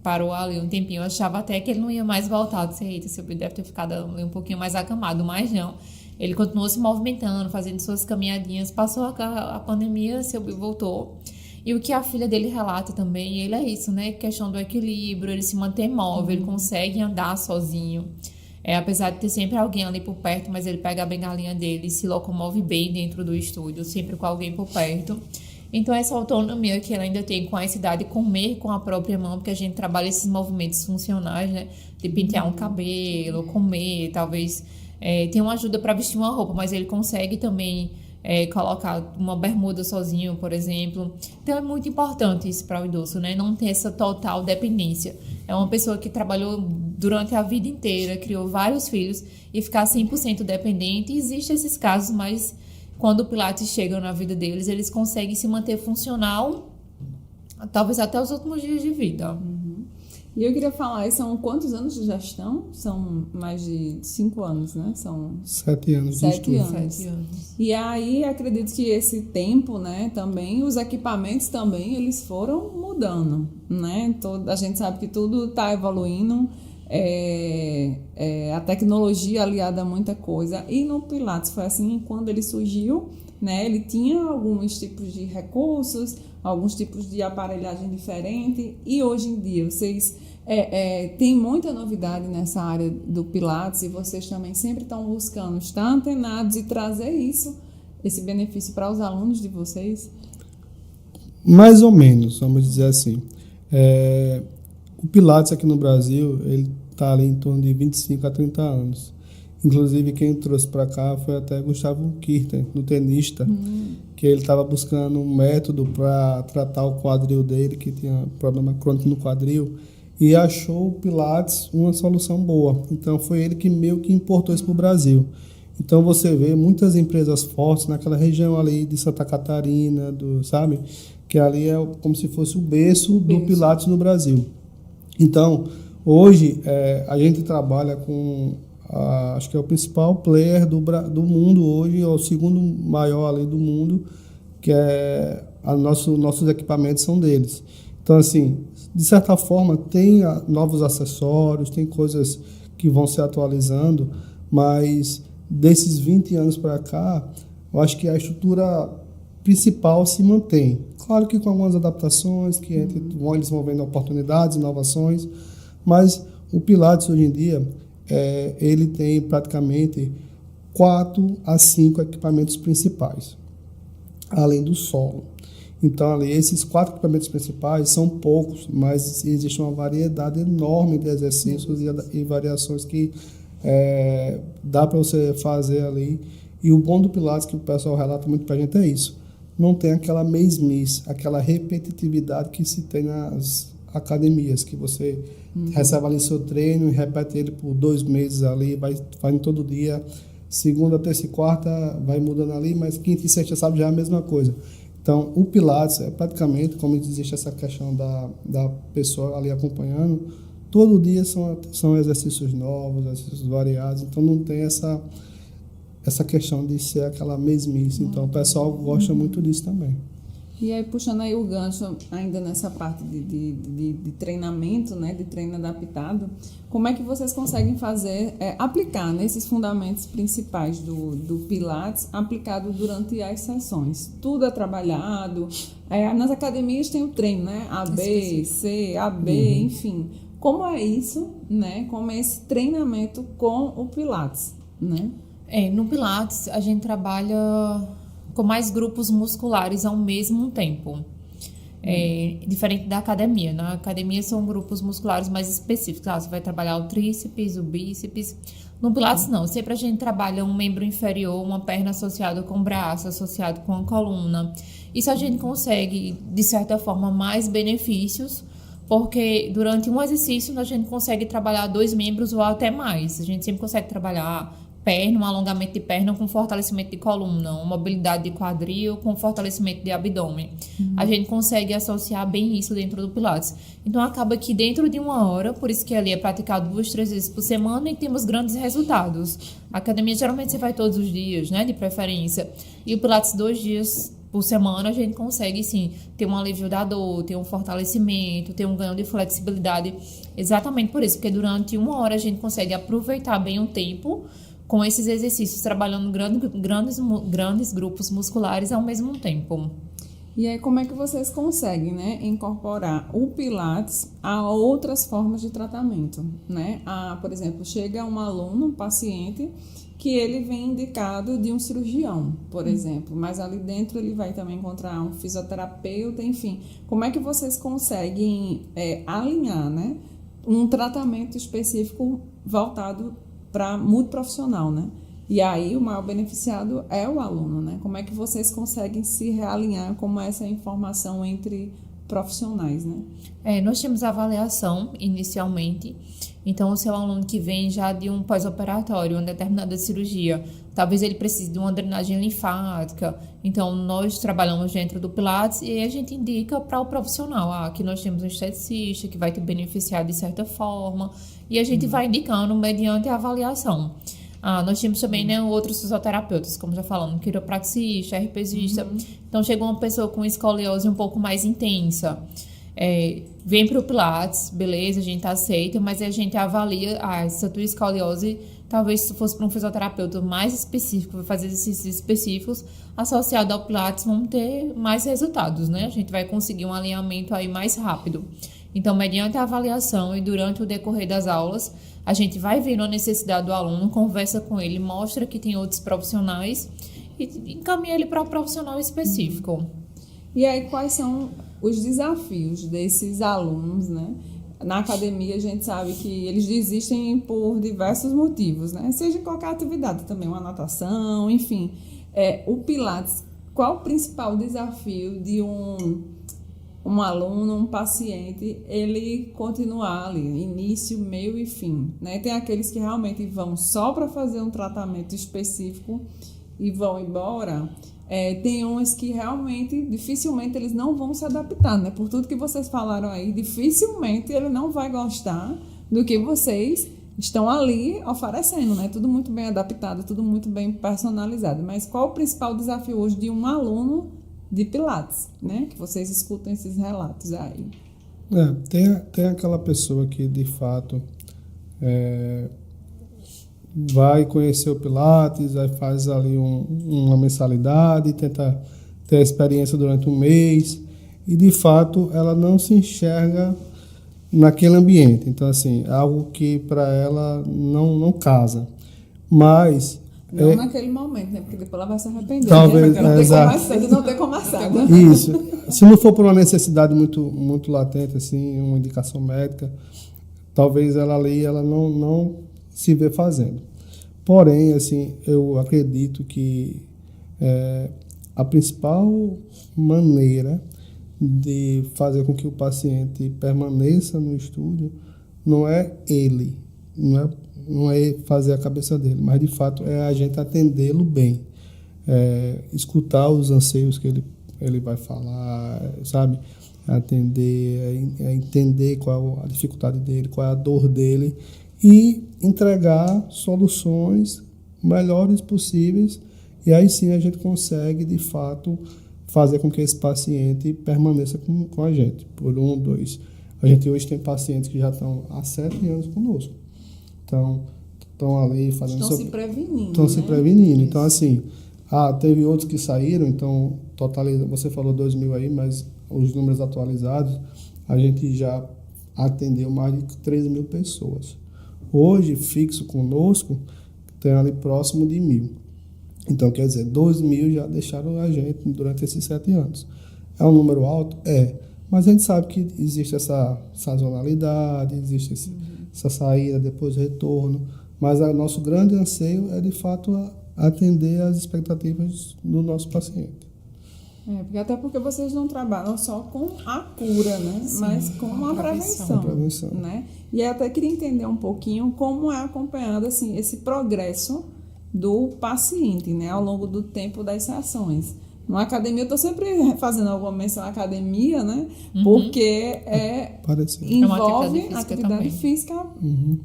parou ali um tempinho, eu achava até que ele não ia mais voltar. Disse, eita, Seu Bill deve ter ficado ali um pouquinho mais acamado, mas não. Ele continuou se movimentando, fazendo suas caminhadinhas, passou a pandemia, Seu Bill voltou. E o que a filha dele relata também, ele é isso, né? Questão do equilíbrio, ele se mantém móvel, ele consegue andar sozinho. Apesar de ter sempre alguém ali por perto, mas ele pega a bengalinha dele e se locomove bem dentro do estúdio, sempre com alguém por perto. Então, essa autonomia que ela ainda tem com essa idade, comer com a própria mão, porque a gente trabalha esses movimentos funcionais, né? De pentear um cabelo, comer, talvez tem uma ajuda para vestir uma roupa, mas ele consegue também colocar uma bermuda sozinho, por exemplo. Então, é muito importante isso para o idoso, né? Não ter essa total dependência. É uma pessoa que trabalhou durante a vida inteira, criou vários filhos e ficar 100% dependente. Existem esses casos, mas quando o Pilates chega na vida deles, eles conseguem se manter funcional, talvez até os últimos dias de vida. E eu queria falar, são quantos anos de gestão? São mais de 5 anos, né? São 7 anos de estudo. 7 anos. E aí, acredito que esse tempo, né, também, os equipamentos também, eles foram mudando, né? A gente sabe que tudo está evoluindo, a tecnologia aliada a muita coisa. E no Pilates foi assim, quando ele surgiu, né, ele tinha alguns tipos de recursos, alguns tipos de aparelhagem diferente, e hoje em dia vocês têm muita novidade nessa área do Pilates e vocês também sempre estão buscando estar antenados e trazer esse benefício para os alunos de vocês? Mais ou menos, vamos dizer assim. O Pilates aqui no Brasil, ele está ali em torno de 25 a 30 anos. Inclusive, quem trouxe para cá foi até Gustavo Kirten, no tenista, que ele estava buscando um método para tratar o quadril dele, que tinha problema crônico no quadril, e achou o Pilates uma solução boa. Então, foi ele que meio que importou isso para o Brasil. Então, você vê muitas empresas fortes naquela região ali de Santa Catarina, sabe? Que ali é como se fosse o berço do Pilates no Brasil. Então, hoje, a gente trabalha com... acho que é o principal player do mundo hoje, é o segundo maior ali do mundo, que nossos equipamentos são deles. Então, assim, de certa forma, tem novos acessórios, tem coisas que vão se atualizando, mas desses 20 anos para cá, eu acho que a estrutura principal se mantém. Claro que com algumas adaptações, que eles vão vendo oportunidades, inovações, mas o Pilates hoje em dia, ele tem praticamente 4 a 5 equipamentos principais, além do solo. Então, ali, esses 4 equipamentos principais são poucos, mas existe uma variedade enorme de exercícios e variações que dá para você fazer ali. E o bom do Pilates, que o pessoal relata muito para a gente, é isso. Não tem aquela mesmice, aquela repetitividade que se tem nas academias, que você recebe ali seu treino e repete ele por 2 meses ali, vai fazendo todo dia, segunda, terça e quarta vai mudando ali, mas quinta e sexta, sábado já é a mesma coisa. Então, o Pilates é praticamente, como existe essa questão da pessoa ali acompanhando, todo dia são exercícios novos, exercícios variados, então não tem essa questão de ser aquela mesmice. Então, o pessoal gosta muito disso também. E aí, puxando aí o gancho, ainda nessa parte de treinamento, né, de treino adaptado, como é que vocês conseguem aplicar nesses fundamentos principais do Pilates, aplicado durante as sessões? Tudo é trabalhado, nas academias tem o treino, né, A, B, C, A, B, enfim. Como é isso, né, como é esse treinamento com o Pilates, né? No Pilates, a gente trabalha com mais grupos musculares ao mesmo tempo. Diferente da academia. Na academia são grupos musculares mais específicos. Você vai trabalhar o tríceps, o bíceps. No Pilates, não. Sempre a gente trabalha um membro inferior, uma perna associada com o braço, associado com a coluna. Isso a gente consegue, de certa forma, mais benefícios, porque durante um exercício a gente consegue trabalhar 2 membros ou até mais. A gente sempre consegue trabalhar perna, um alongamento de perna com fortalecimento de coluna, uma mobilidade de quadril com fortalecimento de abdômen. A gente consegue associar bem isso dentro do Pilates. Então, acaba que dentro de 1 hora, por isso que ali é praticado 2, 3 vezes por semana e temos grandes resultados. A academia, geralmente, você vai todos os dias, né, de preferência. E o Pilates, 2 dias por semana, a gente consegue, sim, ter um alívio da dor, ter um fortalecimento, ter um ganho de flexibilidade. Exatamente por isso, porque durante 1 hora a gente consegue aproveitar bem o tempo com esses exercícios, trabalhando grandes grupos musculares ao mesmo tempo. E aí, como é que vocês conseguem, né, incorporar o Pilates a outras formas de tratamento, né? Por exemplo, chega um aluno, um paciente, que ele vem indicado de um cirurgião, por exemplo, mas ali dentro ele vai também encontrar um fisioterapeuta, enfim. Como é que vocês conseguem alinhar, né, um tratamento específico voltado para multiprofissional, né? E aí o maior beneficiado é o aluno, né? Como é que vocês conseguem se realinhar com essa informação entre profissionais, né? Nós temos avaliação inicialmente. Então, o seu aluno que vem já de um pós-operatório, uma determinada cirurgia, talvez ele precise de uma drenagem linfática. Então, nós trabalhamos dentro do Pilates e a gente indica para o profissional. Aqui nós temos um esteticista que vai te beneficiar de certa forma. E a gente vai indicando mediante a avaliação. Nós temos também, né, outros fisioterapeutas, como já falamos, quiropraxista, RPGista. Então, chega uma pessoa com escoliose um pouco mais intensa. Vem para o Pilates, beleza, a gente aceita, mas a gente avalia essa tua escoliose. Talvez se fosse para um fisioterapeuta mais específico, vai fazer exercícios específicos, associado ao Pilates, vão ter mais resultados, né? A gente vai conseguir um alinhamento aí mais rápido. Então, mediante a avaliação e durante o decorrer das aulas, a gente vai vendo a necessidade do aluno, conversa com ele, mostra que tem outros profissionais e encaminha ele para um profissional específico. E aí, quais são os desafios desses alunos, né? Na academia, a gente sabe que eles desistem por diversos motivos, né? Seja em qualquer atividade também, uma natação, enfim. O Pilates, qual o principal desafio de um aluno, um paciente, ele continuar ali, início, meio e fim, né? Tem aqueles que realmente vão só para fazer um tratamento específico e vão embora. Tem uns que realmente, dificilmente eles não vão se adaptar, né? Por tudo que vocês falaram aí, dificilmente ele não vai gostar do que vocês estão ali oferecendo, né? Tudo muito bem adaptado, tudo muito bem personalizado. Mas qual o principal desafio hoje de um aluno de Pilates, né? Que vocês escutam esses relatos aí. Tem aquela pessoa que, de fato, vai conhecer o Pilates, aí faz ali uma mensalidade, tenta ter a experiência durante 1 mês e, de fato, ela não se enxerga naquele ambiente. Então, assim, é algo que para ela não casa. Mas Não naquele momento, né? Porque depois ela vai se arrepender. Talvez, Não ter começado. Isso. Se não for por uma necessidade muito, muito latente, assim, uma indicação médica, talvez ela ali ela não se vê fazendo. Porém, assim, eu acredito que a principal maneira de fazer com que o paciente permaneça no estúdio não é ele, não é fazer a cabeça dele, mas de fato é a gente atendê-lo bem, escutar os anseios que ele vai falar, sabe? Atender, entender qual a dificuldade dele, qual é a dor dele e entregar soluções melhores possíveis, e aí sim a gente consegue de fato fazer com que esse paciente permaneça com a gente por 1, 2. A gente hoje tem pacientes que já estão há 7 anos conosco. Então, estão ali fazendo... Estão se prevenindo. Estão se prevenindo. Então, assim, teve outros que saíram, então, totaliza, você falou 2.000 aí, mas os números atualizados, a gente já atendeu mais de 3.000 pessoas. Hoje, fixo conosco, tem ali próximo de 1.000. Então, quer dizer, 2.000 já deixaram a gente durante esses 7 anos. É um número alto? É. Mas a gente sabe que existe essa sazonalidade, existe essa saída, depois retorno. Mas o nosso grande anseio é, de fato, atender às expectativas do nosso paciente. Porque vocês não trabalham só com a cura, né? Sim, mas com a prevenção. Né? E eu até queria entender um pouquinho como é acompanhado assim, esse progresso do paciente, né, ao longo do tempo das sessões. Na academia, eu estou sempre fazendo alguma menção à academia, né? Porque envolve atividade física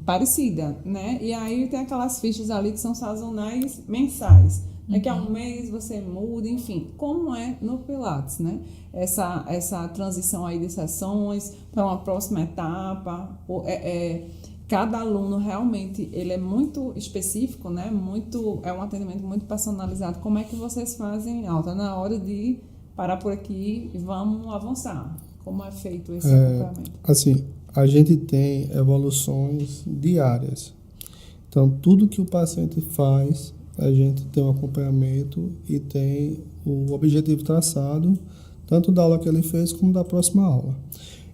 parecida, né? E aí tem aquelas fichas ali que são sazonais mensais. Que há um mês você muda, enfim. Como é no Pilates, né? Essa transição aí de sessões para uma próxima etapa. Cada aluno realmente ele é muito específico, né? É um atendimento muito personalizado. Como é que vocês fazem? Está na hora de parar por aqui e vamos avançar. Como é feito esse acompanhamento? Assim, a gente tem evoluções diárias. Então, tudo que o paciente faz, a gente tem um acompanhamento e tem o objetivo traçado, tanto da aula que ele fez como da próxima aula.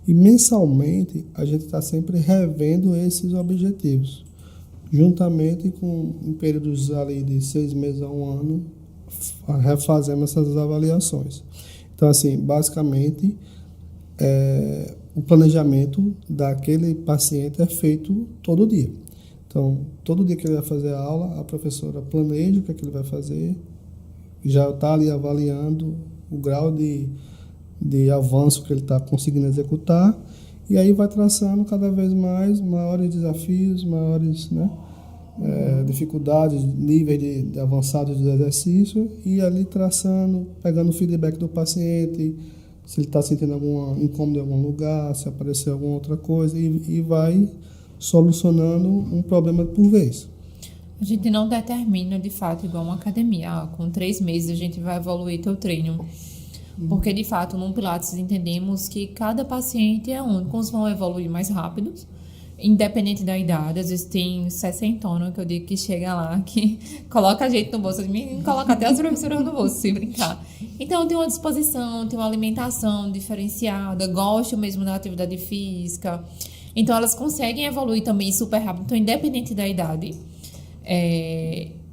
E mensalmente a gente está sempre revendo esses objetivos, juntamente com em períodos ali de 6 meses a 1 ano, refazendo essas avaliações. Então, assim, basicamente, o planejamento daquele paciente é feito todo dia. Então, todo dia que ele vai fazer a aula, a professora planeja o que é que ele vai fazer, já está ali avaliando o grau de avanço que ele está conseguindo executar, e aí vai traçando cada vez mais maiores desafios, maiores dificuldades, níveis de avançados do exercício, e ali traçando, pegando o feedback do paciente, se ele está sentindo algum incômodo em algum lugar, se aparecer alguma outra coisa, e vai solucionando um problema por vez. A gente não determina, de fato, igual uma academia. Com 3 meses a gente vai evoluir teu treino. Porque, de fato, no Pilates entendemos que cada paciente é único. Uns vão evoluir mais rápidos, independente da idade. Às vezes tem 60 que eu digo que chega lá, que coloca a gente no bolso. Me coloca até as professoras no bolso, se brincar. Então, tem uma disposição, tem uma alimentação diferenciada, gosta mesmo da atividade física. Então, elas conseguem evoluir também super rápido. Então, independente da idade,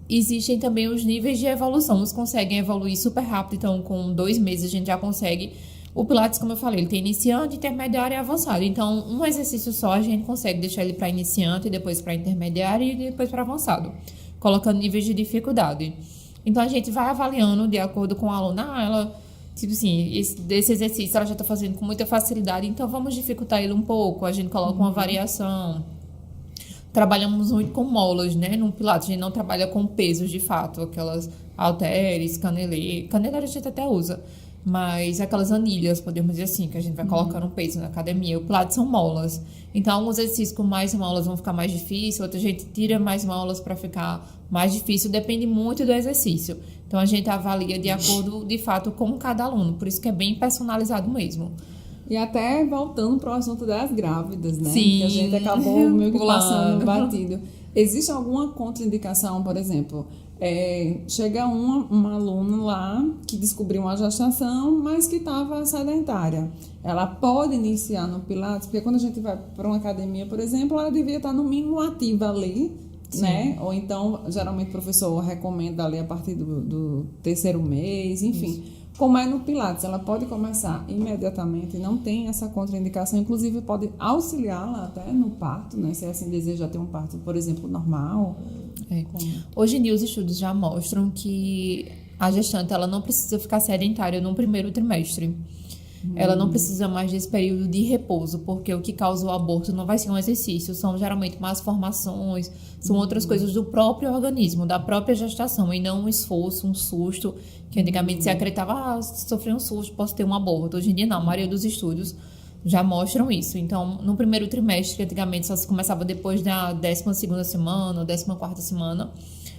existem também os níveis de evolução. Uns conseguem evoluir super rápido, então com 2 meses a gente já consegue. O Pilates, como eu falei, ele tem iniciante, intermediário e avançado. Então, um exercício só a gente consegue deixar ele para iniciante, depois para intermediário e depois para avançado, colocando níveis de dificuldade. Então, a gente vai avaliando de acordo com a aluna. Ela, tipo assim, esse exercício ela já está fazendo com muita facilidade, então vamos dificultar ele um pouco. A gente coloca uma variação. Trabalhamos muito com molas, né? No Pilates, a gente não trabalha com pesos, de fato. Aquelas halteres, caneleira a gente até usa. Mas aquelas anilhas, podemos dizer assim, que a gente vai colocando um peso na academia. O Pilates são molas. Então, alguns exercícios com mais molas vão ficar mais difíceis. Outros a gente tira mais molas para ficar mais difícil. Depende muito do exercício. Então, a gente avalia de acordo, de fato, com cada aluno. Por isso que é bem personalizado mesmo. E até voltando para o assunto das grávidas, né? Sim. Que a gente acabou meio que passando batido. Existe alguma contraindicação, por exemplo, chega uma aluna lá que descobriu uma gestação, mas que estava sedentária. Ela pode iniciar no Pilates, porque quando a gente vai para uma academia, por exemplo, ela devia estar no mínimo ativa ali, né? Ou então, geralmente o professor recomenda ali a partir do terceiro mês, enfim. Isso. Como é no Pilates, ela pode começar imediatamente, não tem essa contraindicação, inclusive pode auxiliá-la até no parto, né? Se assim deseja ter um parto, por exemplo, normal. Hoje em dia os estudos já mostram que a gestante ela não precisa ficar sedentária no primeiro trimestre. Ela não precisa mais desse período de repouso, porque o que causa o aborto não vai ser um exercício, são geralmente más formações, são outras coisas do próprio organismo, da própria gestação, e não um esforço, um susto, que antigamente se acreditava, se sofrer um susto, posso ter um aborto. Hoje em dia não, a maioria dos estudos já mostram isso. Então, no primeiro trimestre, antigamente só se começava depois da 12ª semana, ou 14ª semana,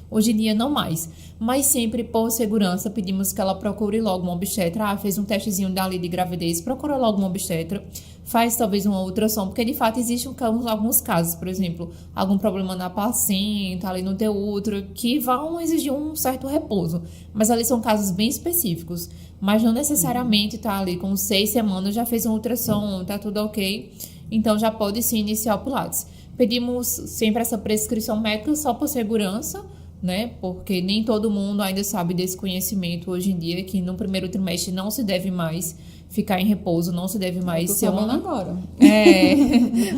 hoje em dia não mais, mas sempre por segurança pedimos que ela procure logo uma obstetra. Fez um testezinho dali de gravidez, procura logo uma obstetra, faz talvez uma ultrassom, porque de fato existem alguns casos, por exemplo, algum problema na placenta, ali no teu útero, que vão exigir um certo repouso, mas ali são casos bem específicos, mas não necessariamente tá ali com 6 semanas, já fez uma ultrassom, tá tudo ok, então já pode sim iniciar o Pilates. Pedimos sempre essa prescrição médica só por segurança, né? Porque nem todo mundo ainda sabe desse conhecimento hoje em dia, que no primeiro trimestre não se deve mais ficar em repouso, não se deve mais ser uma... agora.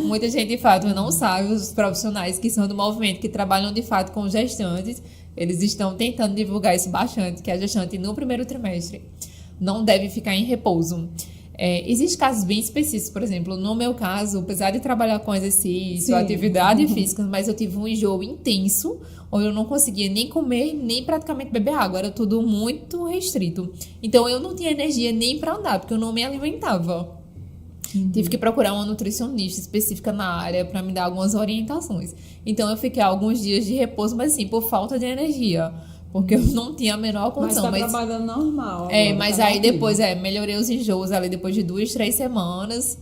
Muita gente de fato não sabe, os profissionais que são do movimento, que trabalham de fato com gestantes, eles estão tentando divulgar isso bastante, que a gestante no primeiro trimestre não deve ficar em repouso. Existem casos bem específicos, por exemplo, no meu caso, apesar de trabalhar com exercício, atividade física, mas eu tive um enjoo intenso, onde eu não conseguia nem comer, nem praticamente beber água, era tudo muito restrito. Então, eu não tinha energia nem para andar, porque eu não me alimentava. Tive que procurar uma nutricionista específica na área para me dar algumas orientações. Então, eu fiquei alguns dias de repouso, mas assim, por falta de energia. Porque eu não tinha a menor condição. Mas trabalhando normal. Agora, mas aí depois, melhorei os enjoos ali depois de 2, 3 semanas.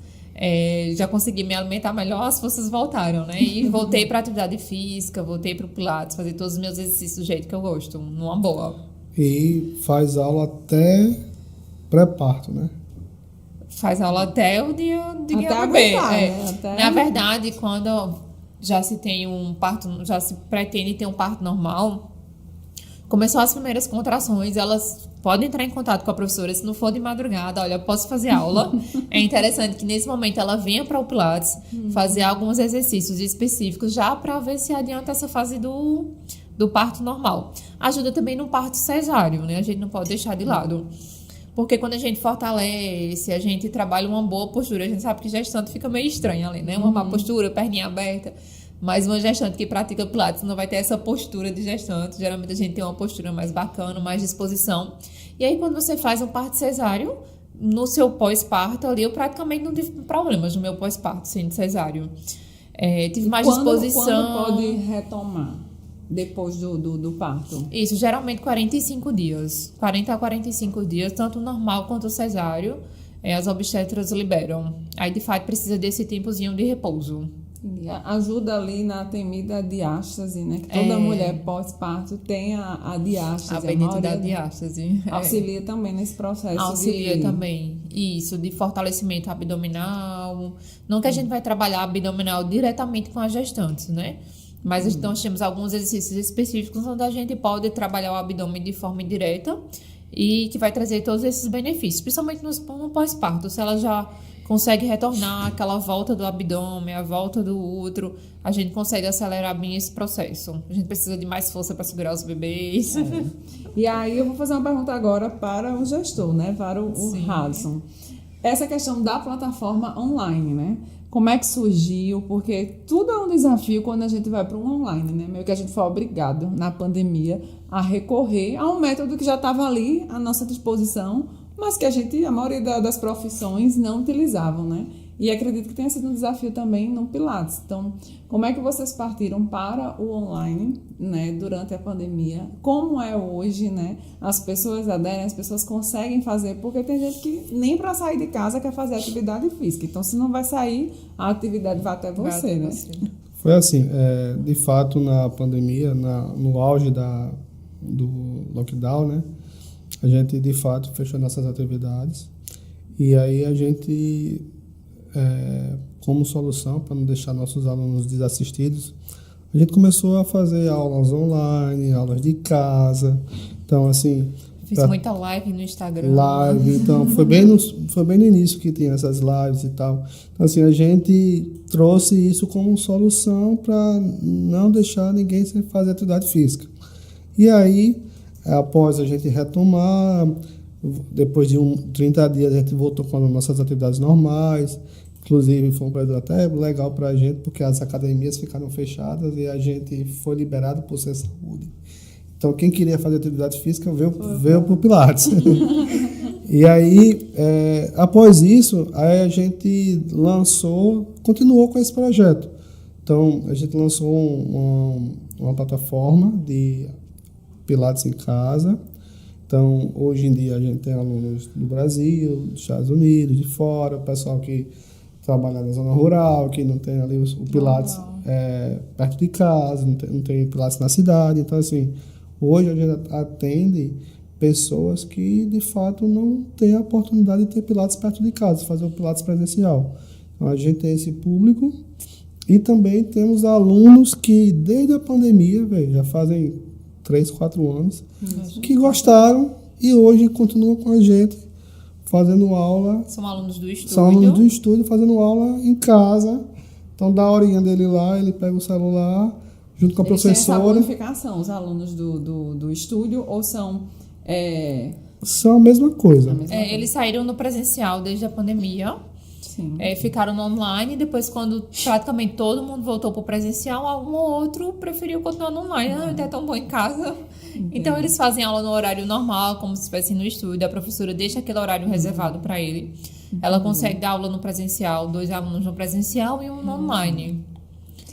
Já consegui me alimentar melhor, as forças voltaram, né? E voltei para atividade física, voltei para o Pilates, fazer todos os meus exercícios do jeito que eu gosto, numa boa. E faz aula até pré-parto, né? Faz aula até o dia de até bebê. Até... Na verdade, quando já se tem um parto, já se pretende ter um parto normal, começou as primeiras contrações, elas podem entrar em contato com a professora, se não for de madrugada, olha, posso fazer aula. É interessante que nesse momento ela venha para o Pilates fazer alguns exercícios específicos já para ver se adianta essa fase do parto normal. Ajuda também no parto cesáreo, né? A gente não pode deixar de lado. Porque quando a gente fortalece, a gente trabalha uma boa postura, a gente sabe que gestante fica meio estranha ali, né? Uma má postura, perninha aberta. Mas uma gestante que pratica Pilates não vai ter essa postura de gestante. Geralmente a gente tem uma postura mais bacana, mais disposição. E aí, quando você faz um parto cesáreo, no seu pós-parto ali, eu praticamente não tive problemas no meu pós-parto, sendo cesáreo. Tive mais disposição. Quando pode retomar? Depois do parto? Isso, geralmente 45 dias. 40 a 45 dias, tanto o normal quanto o cesáreo, as obstetras liberam. Aí, de fato, precisa desse tempozinho de repouso. Ajuda ali na temida diástase, né? Que toda mulher pós-parto tem a diástase. A bendita da diástase. Auxilia também nesse processo. Auxilia também. Isso, de fortalecimento abdominal. Não que a gente vai trabalhar abdominal diretamente com as gestantes, né? Mas então temos alguns exercícios específicos onde a gente pode trabalhar o abdômen de forma indireta e que vai trazer todos esses benefícios, principalmente no pós-parto. Se ela já consegue retornar aquela volta do abdômen, a volta do útero, a gente consegue acelerar bem esse processo. A gente precisa de mais força para segurar os bebês. E aí eu vou fazer uma pergunta agora para o gestor, né? Para o Radson. Essa questão da plataforma online, né? Como é que surgiu? Porque tudo é um desafio quando a gente vai para um online, né? Meio que a gente foi obrigado, na pandemia, a recorrer a um método que já estava ali à nossa disposição, mas que a maioria das profissões não utilizavam, né? E acredito que tenha sido um desafio também no Pilates. Então, como é que vocês partiram para o online, né, durante a pandemia? Como é hoje, né? As pessoas aderem, as pessoas conseguem fazer, porque tem gente que nem para sair de casa quer fazer atividade física. Então, se não vai sair, a atividade vai até você, né? Foi assim, de fato, na pandemia, no auge do lockdown, né? A gente, de fato, fechou nossas atividades. E aí a gente, como solução, para não deixar nossos alunos desassistidos, a gente começou a fazer aulas online, aulas de casa. Então, assim... Fiz muita live no Instagram. Então, foi bem no início que tinha essas lives e tal. Então, assim, a gente trouxe isso como solução para não deixar ninguém sem fazer atividade física. E aí, após a gente retomar, depois de 30 dias, a gente voltou com as nossas atividades normais. Inclusive, foi um período até legal para a gente, porque as academias ficaram fechadas e a gente foi liberado por ser saúde. Então, quem queria fazer atividade física veio para o Pilates. E aí, após isso, aí a gente continuou com esse projeto. Então, a gente lançou uma plataforma de Pilates em casa. Então, hoje em dia, a gente tem alunos do Brasil, dos Estados Unidos, de fora, o pessoal que trabalha na zona rural, que não tem ali o Pilates perto de casa, não tem Pilates na cidade. Então, assim... Hoje a gente atende pessoas que, de fato, não têm a oportunidade de ter Pilates perto de casa, fazer o Pilates presencial. Então, a gente tem esse público e também temos alunos que, desde a pandemia, já fazem 3, 4 anos, que gostaram e hoje continuam com a gente fazendo aula. São alunos do estúdio. São alunos do estúdio fazendo aula em casa. Então, dá a horinha dele lá, ele pega o celular... junto com a professora. Eles têm essa bonificação, os alunos do estúdio, ou são... São a mesma coisa. Eles saíram no presencial desde a pandemia. Sim. Ficaram no online, depois quando praticamente todo mundo voltou para o presencial, um ou outro preferiu continuar no online. É tão bom em casa. Entendi. Então, eles fazem aula no horário normal, como se estivessem no estúdio. A professora deixa aquele horário reservado para ele. Ela consegue dar aula no presencial, 2 alunos no presencial e um no online.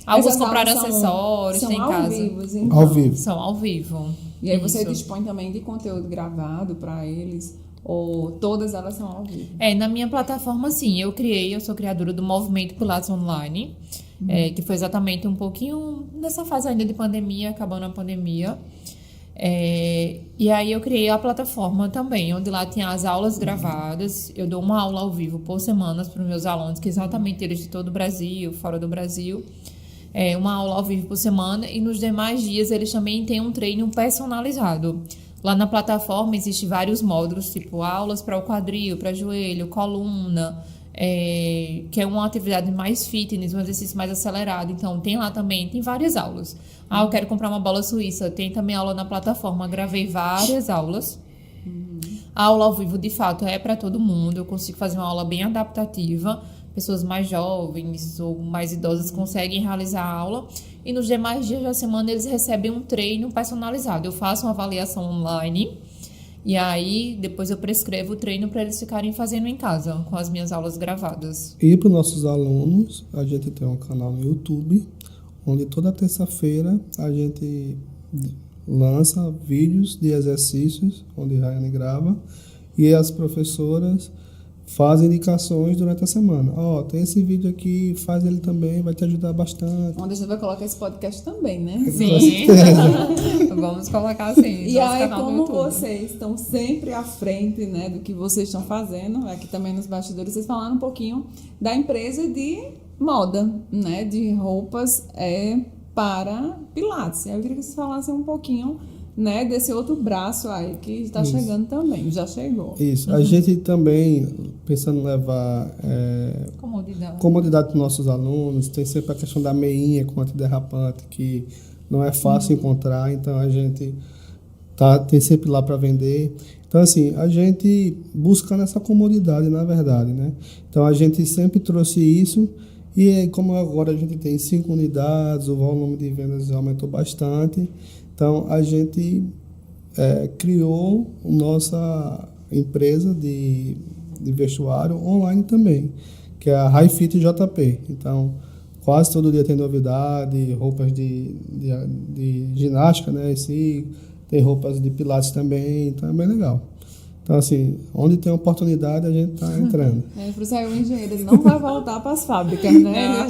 Alguns compraram acessórios, tem em casa. Vivos, então. Ao vivo. São ao vivo. E aí você dispõe também de conteúdo gravado para eles? Ou todas elas são ao vivo? Na minha plataforma, sim. Eu sou criadora do Movimento Pilates Online, que foi exatamente um pouquinho nessa fase ainda de pandemia, acabando a pandemia. E aí eu criei a plataforma também, onde lá tinha as aulas gravadas. Eu dou uma aula ao vivo por semana para os meus alunos, que exatamente eles de todo o Brasil, fora do Brasil. Uma aula ao vivo por semana, e nos demais dias eles também têm um treino personalizado. Lá na plataforma existem vários módulos, tipo aulas para o quadril, para joelho, coluna, que é uma atividade mais fitness, um exercício mais acelerado. Então, tem lá também, tem várias aulas. Eu quero comprar uma bola suíça, tem também aula na plataforma, gravei várias aulas. A aula ao vivo, de fato, é para todo mundo, eu consigo fazer uma aula bem adaptativa. Pessoas mais jovens ou mais idosas conseguem realizar a aula. E nos demais dias da semana eles recebem um treino personalizado. Eu faço uma avaliação online e aí depois eu prescrevo o treino para eles ficarem fazendo em casa, com as minhas aulas gravadas. E para os nossos alunos, a gente tem um canal no YouTube, onde toda terça-feira a gente lança vídeos de exercícios, onde a Rayane grava, e as professoras faz indicações durante a semana. Tem esse vídeo aqui, faz ele também, vai te ajudar bastante. Onde a gente vai colocar esse podcast também, né? Sim. Vamos colocar sim. E aí, como vocês estão sempre à frente, né, do que vocês estão fazendo, aqui também nos bastidores, vocês falaram um pouquinho da empresa de moda, né, de roupas para Pilates. Eu queria que vocês falassem um pouquinho, né, desse outro braço aí que está chegando também, já chegou. Isso, a gente também, pensando em levar comodidade para os nossos alunos, tem sempre a questão da meinha com antiderrapante, que não é fácil encontrar, então a gente tem sempre lá para vender. Então, assim, a gente buscando essa comodidade, na verdade, né? Então, a gente sempre trouxe isso, e como agora a gente tem 5 unidades, o volume de vendas aumentou bastante. Então, a gente criou nossa empresa de vestuário online também, que é a High Fit JP. Então, quase todo dia tem novidade, roupas de ginástica, né? Tem roupas de pilates também, então é bem legal. Então, assim, onde tem oportunidade, a gente está entrando. Por isso aí o engenheiro ele não vai voltar para as fábricas, né?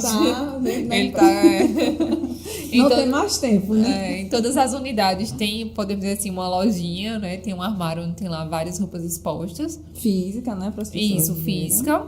Não tem mais tempo, né? Em todas as unidades tem, podemos dizer assim, uma lojinha, né? Tem um armário onde tem lá várias roupas expostas. Física, né? Para as pessoas Isso, física.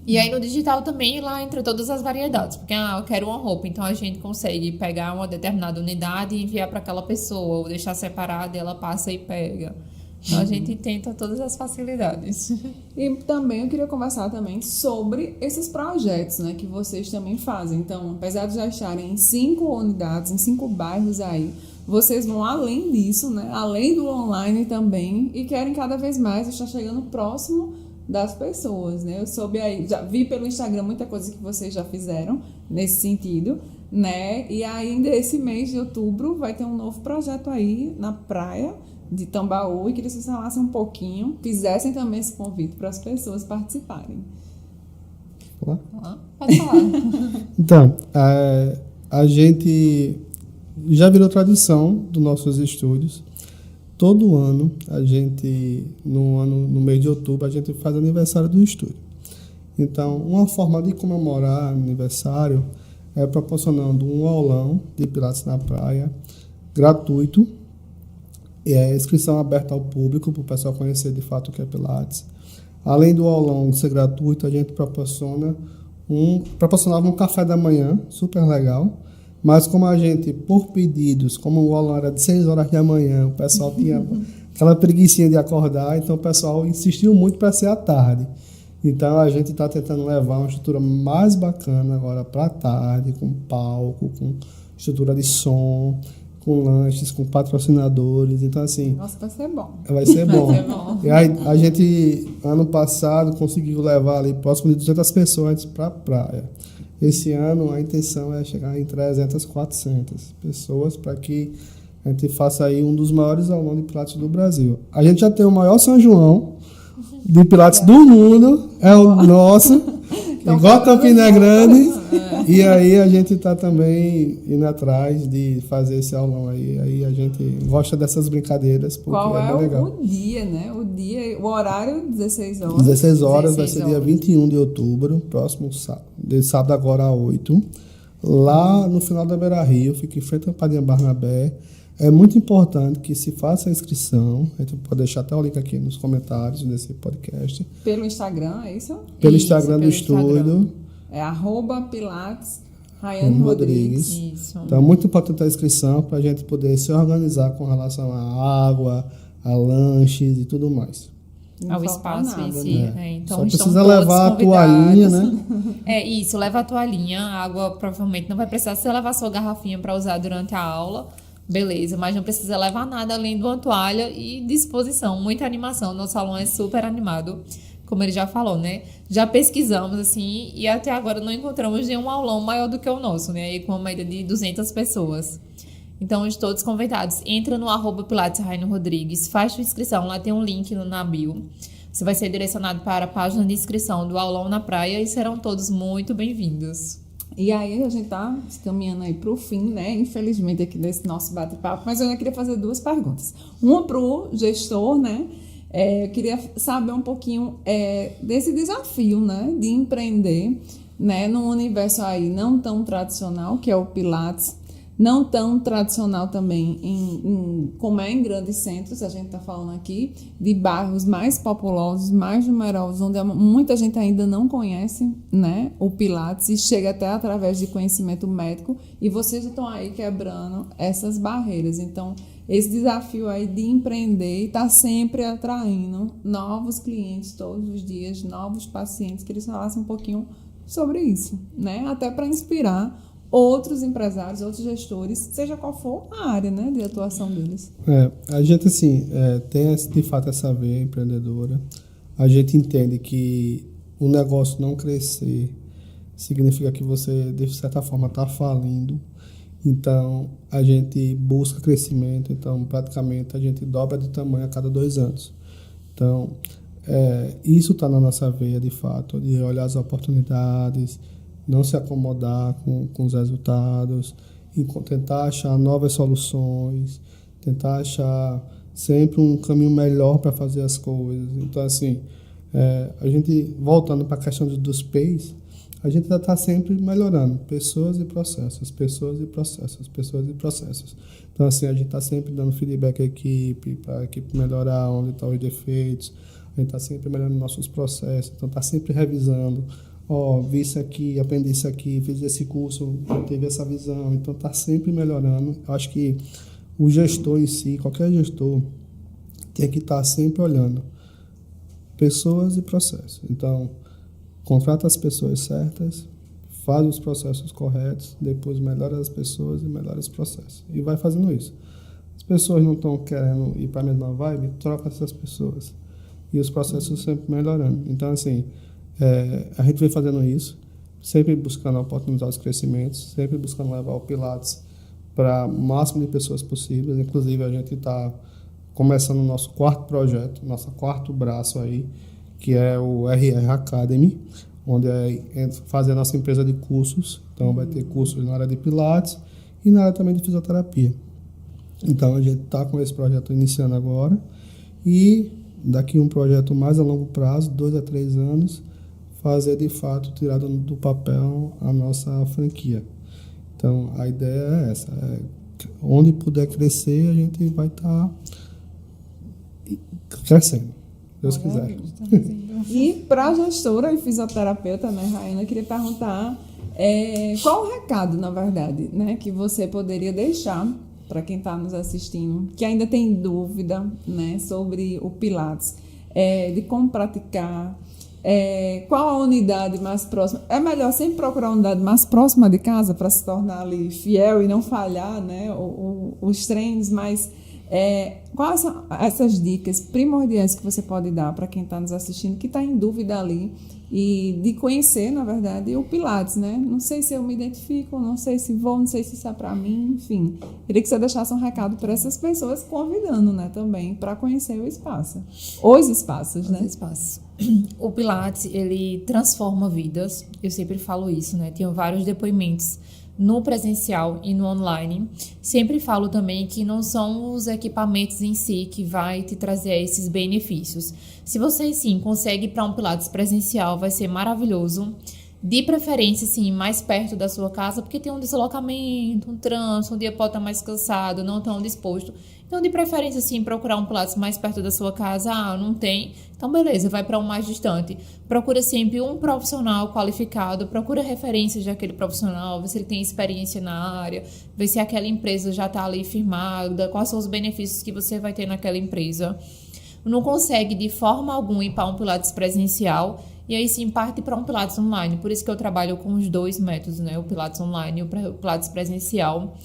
E aí no digital também lá entra todas as variedades, porque eu quero uma roupa, então a gente consegue pegar uma determinada unidade e enviar para aquela pessoa, ou deixar separada e ela passa e pega. Então a gente tenta todas as facilidades. E também eu queria conversar também sobre esses projetos, né, que vocês também fazem. Então, apesar de já estarem em 5 unidades, em 5 bairros aí, vocês vão além disso, né, além do online também, e querem cada vez mais estar chegando próximo das pessoas, né? Eu soube aí, já vi pelo Instagram muita coisa que vocês já fizeram nesse sentido, né? E ainda esse mês de outubro vai ter um novo projeto aí na praia de Tambaú, e queria que vocês falassem um pouquinho, fizessem também esse convite para as pessoas participarem. Pode falar. Então, a gente já virou tradição dos nossos estúdios. Todo ano, a gente, no mês de outubro, a gente faz aniversário do estúdio. Então, uma forma de comemorar aniversário é proporcionando um aulão de Pilates na praia, gratuito. É inscrição aberta ao público, para o pessoal conhecer de fato o que é Pilates. Além do aulão ser gratuito, a gente proporcionava um café da manhã, super legal. Mas como a gente, por pedidos, como o aulão era de 6 horas da manhã, o pessoal tinha aquela preguicinha de acordar, então o pessoal insistiu muito para ser à tarde. Então a gente está tentando levar uma estrutura mais bacana agora para a tarde, com palco, com estrutura de som, com lanches, com patrocinadores. Então, assim... Nossa, vai ser bom. Vai ser bom. Vai ser bom. E aí, a gente, ano passado, conseguiu levar ali próximo de 200 pessoas para a praia. Esse ano, a intenção é chegar em 300, 400 pessoas para que a gente faça aí um dos maiores aulões de Pilates do Brasil. A gente já tem o maior São João de Pilates do mundo, é o nosso, então, igual a Campina Grande. E aí a gente está também indo atrás de fazer esse aulão aí. Aí a gente gosta dessas brincadeiras, porque qual é bem legal. O dia, né? O horário, 16 horas. 16 horas, vai ser dia 21 de outubro, próximo sábado, de sábado agora a 8. Lá no final da Beira Rio, fica em frente ao Padre Barnabé. É muito importante que se faça a inscrição. A gente pode deixar até o link aqui nos comentários desse podcast. Pelo Instagram, é isso? Pelo Instagram do estúdio. É @Pilates Rayane Rodrigues. Isso. Então é muito importante a inscrição para a gente poder se organizar com relação à água, a lanches e tudo mais. Ao espaço em si. Né? Então, só precisa levar a toalhinha, né? Isso, leva a toalhinha. A água provavelmente não vai precisar. Se você levar sua garrafinha para usar durante a aula, beleza, mas não precisa levar nada além de uma toalha e disposição, muita animação. Nosso salão é super animado, como ele já falou, né? Já pesquisamos, assim, e até agora não encontramos nenhum aulão maior do que o nosso, né? E com uma média de 200 pessoas. Então, de todos convidados, entra no @Pilates Rayane Rodrigues, faz sua inscrição, lá tem um link na bio. Você vai ser direcionado para a página de inscrição do aulão na praia e serão todos muito bem-vindos. E aí a gente tá caminhando aí para o fim, né? Infelizmente aqui desse nosso bate-papo, mas eu ainda queria fazer 2 perguntas. Uma para o gestor, né? Eu queria saber um pouquinho desse desafio, né? De empreender, né? Num universo aí não tão tradicional, que é o Pilates, não tão tradicional também como é em grandes centros. A gente está falando aqui de bairros mais populosos, mais numerosos, onde muita gente ainda não conhece, né, o Pilates e chega até através de conhecimento médico, e vocês estão aí quebrando essas barreiras. Então, esse desafio aí de empreender e está sempre atraindo novos clientes todos os dias, novos pacientes. Queria falar um pouquinho sobre isso, né, até para inspirar outros empresários, outros gestores, seja qual for a área, né, de atuação deles. A gente, assim, tem de fato essa veia empreendedora. A gente entende que o negócio não crescer significa que você, de certa forma, está falindo. Então, a gente busca crescimento. Então, praticamente, a gente dobra de tamanho a cada 2 anos. Então, isso está na nossa veia, de fato, de olhar as oportunidades, não se acomodar com os resultados, tentar achar novas soluções, tentar achar sempre um caminho melhor para fazer as coisas. Então, assim, a gente, voltando para a questão dos P's, a gente ainda está sempre melhorando pessoas e processos, pessoas e processos, pessoas e processos. Então, assim, a gente está sempre dando feedback à equipe, para a equipe melhorar onde estão os defeitos, a gente está sempre melhorando nossos processos, então está sempre revisando. Vi isso aqui, aprendi isso aqui, fiz esse curso, teve essa visão, então está sempre melhorando. Eu acho que o gestor em si, qualquer gestor, tem que estar sempre olhando pessoas e processos. Então, contrata as pessoas certas, faz os processos corretos, depois melhora as pessoas e melhora os processos. E vai fazendo isso. As pessoas não estão querendo ir para a mesma vibe, troca essas pessoas. E os processos sempre melhorando. Então, assim, a gente vem fazendo isso, sempre buscando oportunizar os crescimentos, sempre buscando levar o Pilates para o máximo de pessoas possíveis. Inclusive, a gente está começando o nosso quarto projeto, nosso quarto braço aí, que é o RR Academy, onde fazer a nossa empresa de cursos. Então, vai ter cursos na área de Pilates e na área também de fisioterapia. Então, a gente está com esse projeto iniciando agora e daqui um projeto mais a longo prazo, 2 a 3 anos, fazer de fato, tirar do papel a nossa franquia. Então, a ideia é essa. Onde puder crescer, a gente vai estar crescendo, Deus quiser. E para a gestora e fisioterapeuta, né, Rayana, eu queria perguntar qual o recado, na verdade, né, que você poderia deixar para quem está nos assistindo, que ainda tem dúvida, né, sobre o Pilates, de como praticar, qual a unidade mais próxima. É melhor sempre procurar a unidade mais próxima de casa para se tornar ali fiel e não falhar, né, os treinos, mas quais são essas dicas primordiais que você pode dar para quem está nos assistindo, que está em dúvida ali, e de conhecer, na verdade, o Pilates, né? Não sei se eu me identifico, não sei se vou, não sei se isso é para mim, enfim. Queria que você deixasse um recado para essas pessoas, convidando, né, também, para conhecer o espaço. Os espaços, né? Os espaços. O Pilates, ele transforma vidas, eu sempre falo isso, né? Tenho vários depoimentos no presencial e no online. Sempre falo também que não são os equipamentos em si que vai te trazer esses benefícios. Se você, sim, consegue ir para um Pilates presencial, vai ser maravilhoso. De preferência, sim, mais perto da sua casa, porque tem um deslocamento, um trânsito, um dia pode estar mais cansado, não tão disposto. Então, de preferência, sim, procurar um Pilates mais perto da sua casa. Não tem? Então, beleza, vai para um mais distante. Procura sempre um profissional qualificado, procura referências daquele profissional, vê se ele tem experiência na área, vê se aquela empresa já está ali firmada, quais são os benefícios que você vai ter naquela empresa. Não consegue, de forma alguma, ir para um Pilates presencial, e aí sim parte para um Pilates online. Por isso que eu trabalho com os 2 métodos, né? O Pilates online e o Pilates presencial.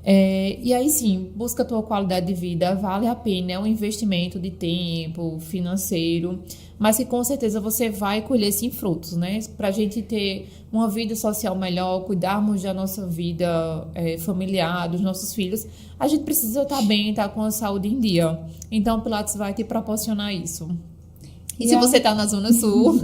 E aí sim, busca a tua qualidade de vida, vale a pena, é um investimento de tempo, financeiro, mas que com certeza você vai colher sim frutos, né? Para a gente ter uma vida social melhor, cuidarmos da nossa vida familiar, dos nossos filhos, a gente precisa estar bem, estar com a saúde em dia. Então o Pilates vai te proporcionar isso. E se você está na Zona Sul,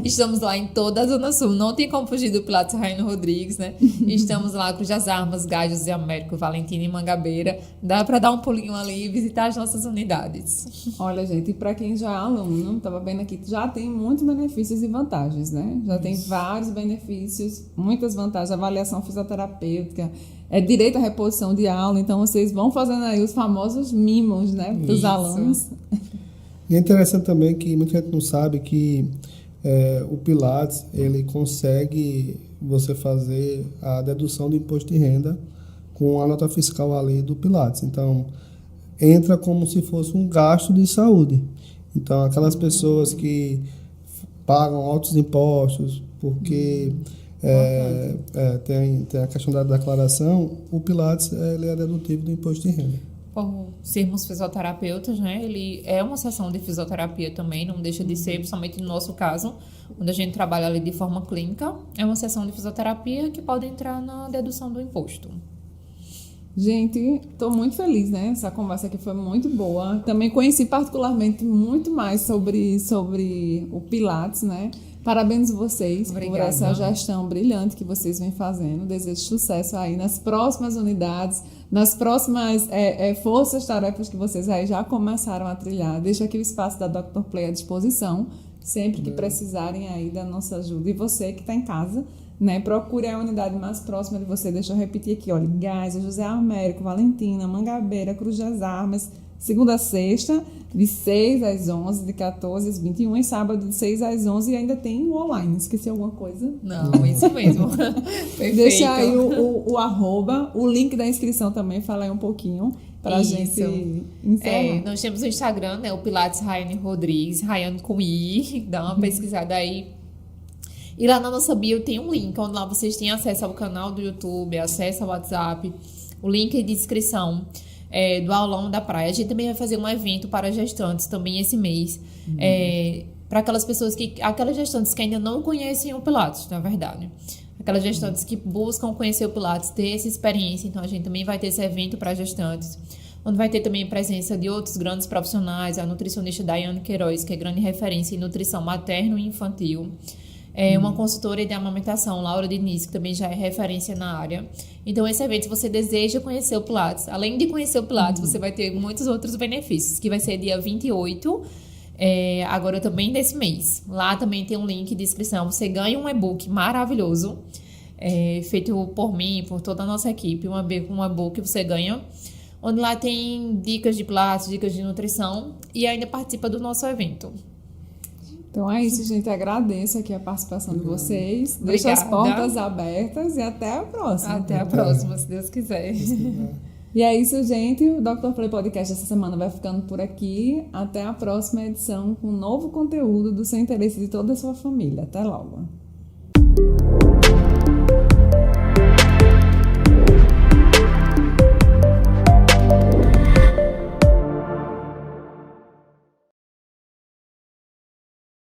estamos lá em toda a Zona Sul. Não tem como fugir do Pilates Rayana Rodrigues, né? Estamos lá com as Armas, Gajos de Américo, Valentina e Mangabeira. Dá para dar um pulinho ali e visitar as nossas unidades. Olha, gente, e para quem já é aluno, estava vendo aqui, já tem muitos benefícios e vantagens, né? Já tem vários benefícios, muitas vantagens. Avaliação fisioterapêutica, direito à reposição de aula. Então, vocês vão fazendo aí os famosos mimos, né? Para os alunos. E é interessante também que muita gente não sabe que o Pilates, ele consegue você fazer a dedução do imposto de renda com a nota fiscal ali do Pilates. Então, entra como se fosse um gasto de saúde. Então, aquelas pessoas que pagam altos impostos porque tem a questão da declaração, o Pilates ele é dedutível do imposto de renda. Por sermos fisioterapeutas, né? Ele é uma sessão de fisioterapia também, não deixa de ser, principalmente no nosso caso, onde a gente trabalha ali de forma clínica, é uma sessão de fisioterapia que pode entrar na dedução do imposto. Gente, estou muito feliz, né? Essa conversa aqui foi muito boa. Também conheci particularmente muito mais sobre o Pilates, né? Parabéns vocês por Obrigada. essa gestão brilhante que vocês vêm fazendo. Desejo sucesso aí nas próximas unidades, nas próximas forças-tarefas que vocês aí já começaram a trilhar. Deixo aqui o espaço da Dr. Play à disposição, sempre que precisarem aí da nossa ajuda. E você que está em casa, né, procure a unidade mais próxima de você. Deixa eu repetir aqui, olha, Gás, José Américo, Valentina, Mangabeira, Cruz das Armas, segunda a sexta, de 6 às 11, de 14 às 21, e sábado de 6 às 11, e ainda tem o online. Esqueci alguma coisa? Não, isso mesmo. Perfeito. Deixa aí o arroba, o link da inscrição também, fala aí um pouquinho pra gente encerrar. Nós temos o Instagram, né, o Pilates Rayane Rodrigues, Rayane com I, dá uma pesquisada aí. E lá na nossa bio tem um link, onde lá vocês têm acesso ao canal do YouTube, acesso ao WhatsApp, o link de inscrição do Aulão da Praia. A gente também vai fazer um evento para gestantes também esse mês, para aquelas gestantes que ainda não conhecem o Pilates, na verdade. Aquelas gestantes que buscam conhecer o Pilates, ter essa experiência. Então, a gente também vai ter esse evento para gestantes, onde vai ter também a presença de outros grandes profissionais, a nutricionista Daiane Queiroz, que é grande referência em nutrição materno e infantil. Uma consultora de amamentação, Laura Diniz, que também já é referência na área. Então, esse evento, se você deseja conhecer o Pilates, além de conhecer o Pilates, você vai ter muitos outros benefícios, que vai ser dia 28, agora também desse mês. Lá também tem um link de inscrição. Você ganha um e-book maravilhoso, feito por mim, por toda a nossa equipe. Um e-book que você ganha, onde lá tem dicas de Pilates, dicas de nutrição, e ainda participa do nosso evento. Então é isso, gente. Agradeço aqui a participação de vocês. Deixo as portas abertas e até a próxima. Até a próxima, se Deus quiser. E é isso, gente. O Dr. Play Podcast essa semana vai ficando por aqui. Até a próxima edição com um novo conteúdo do seu interesse de toda a sua família. Até logo.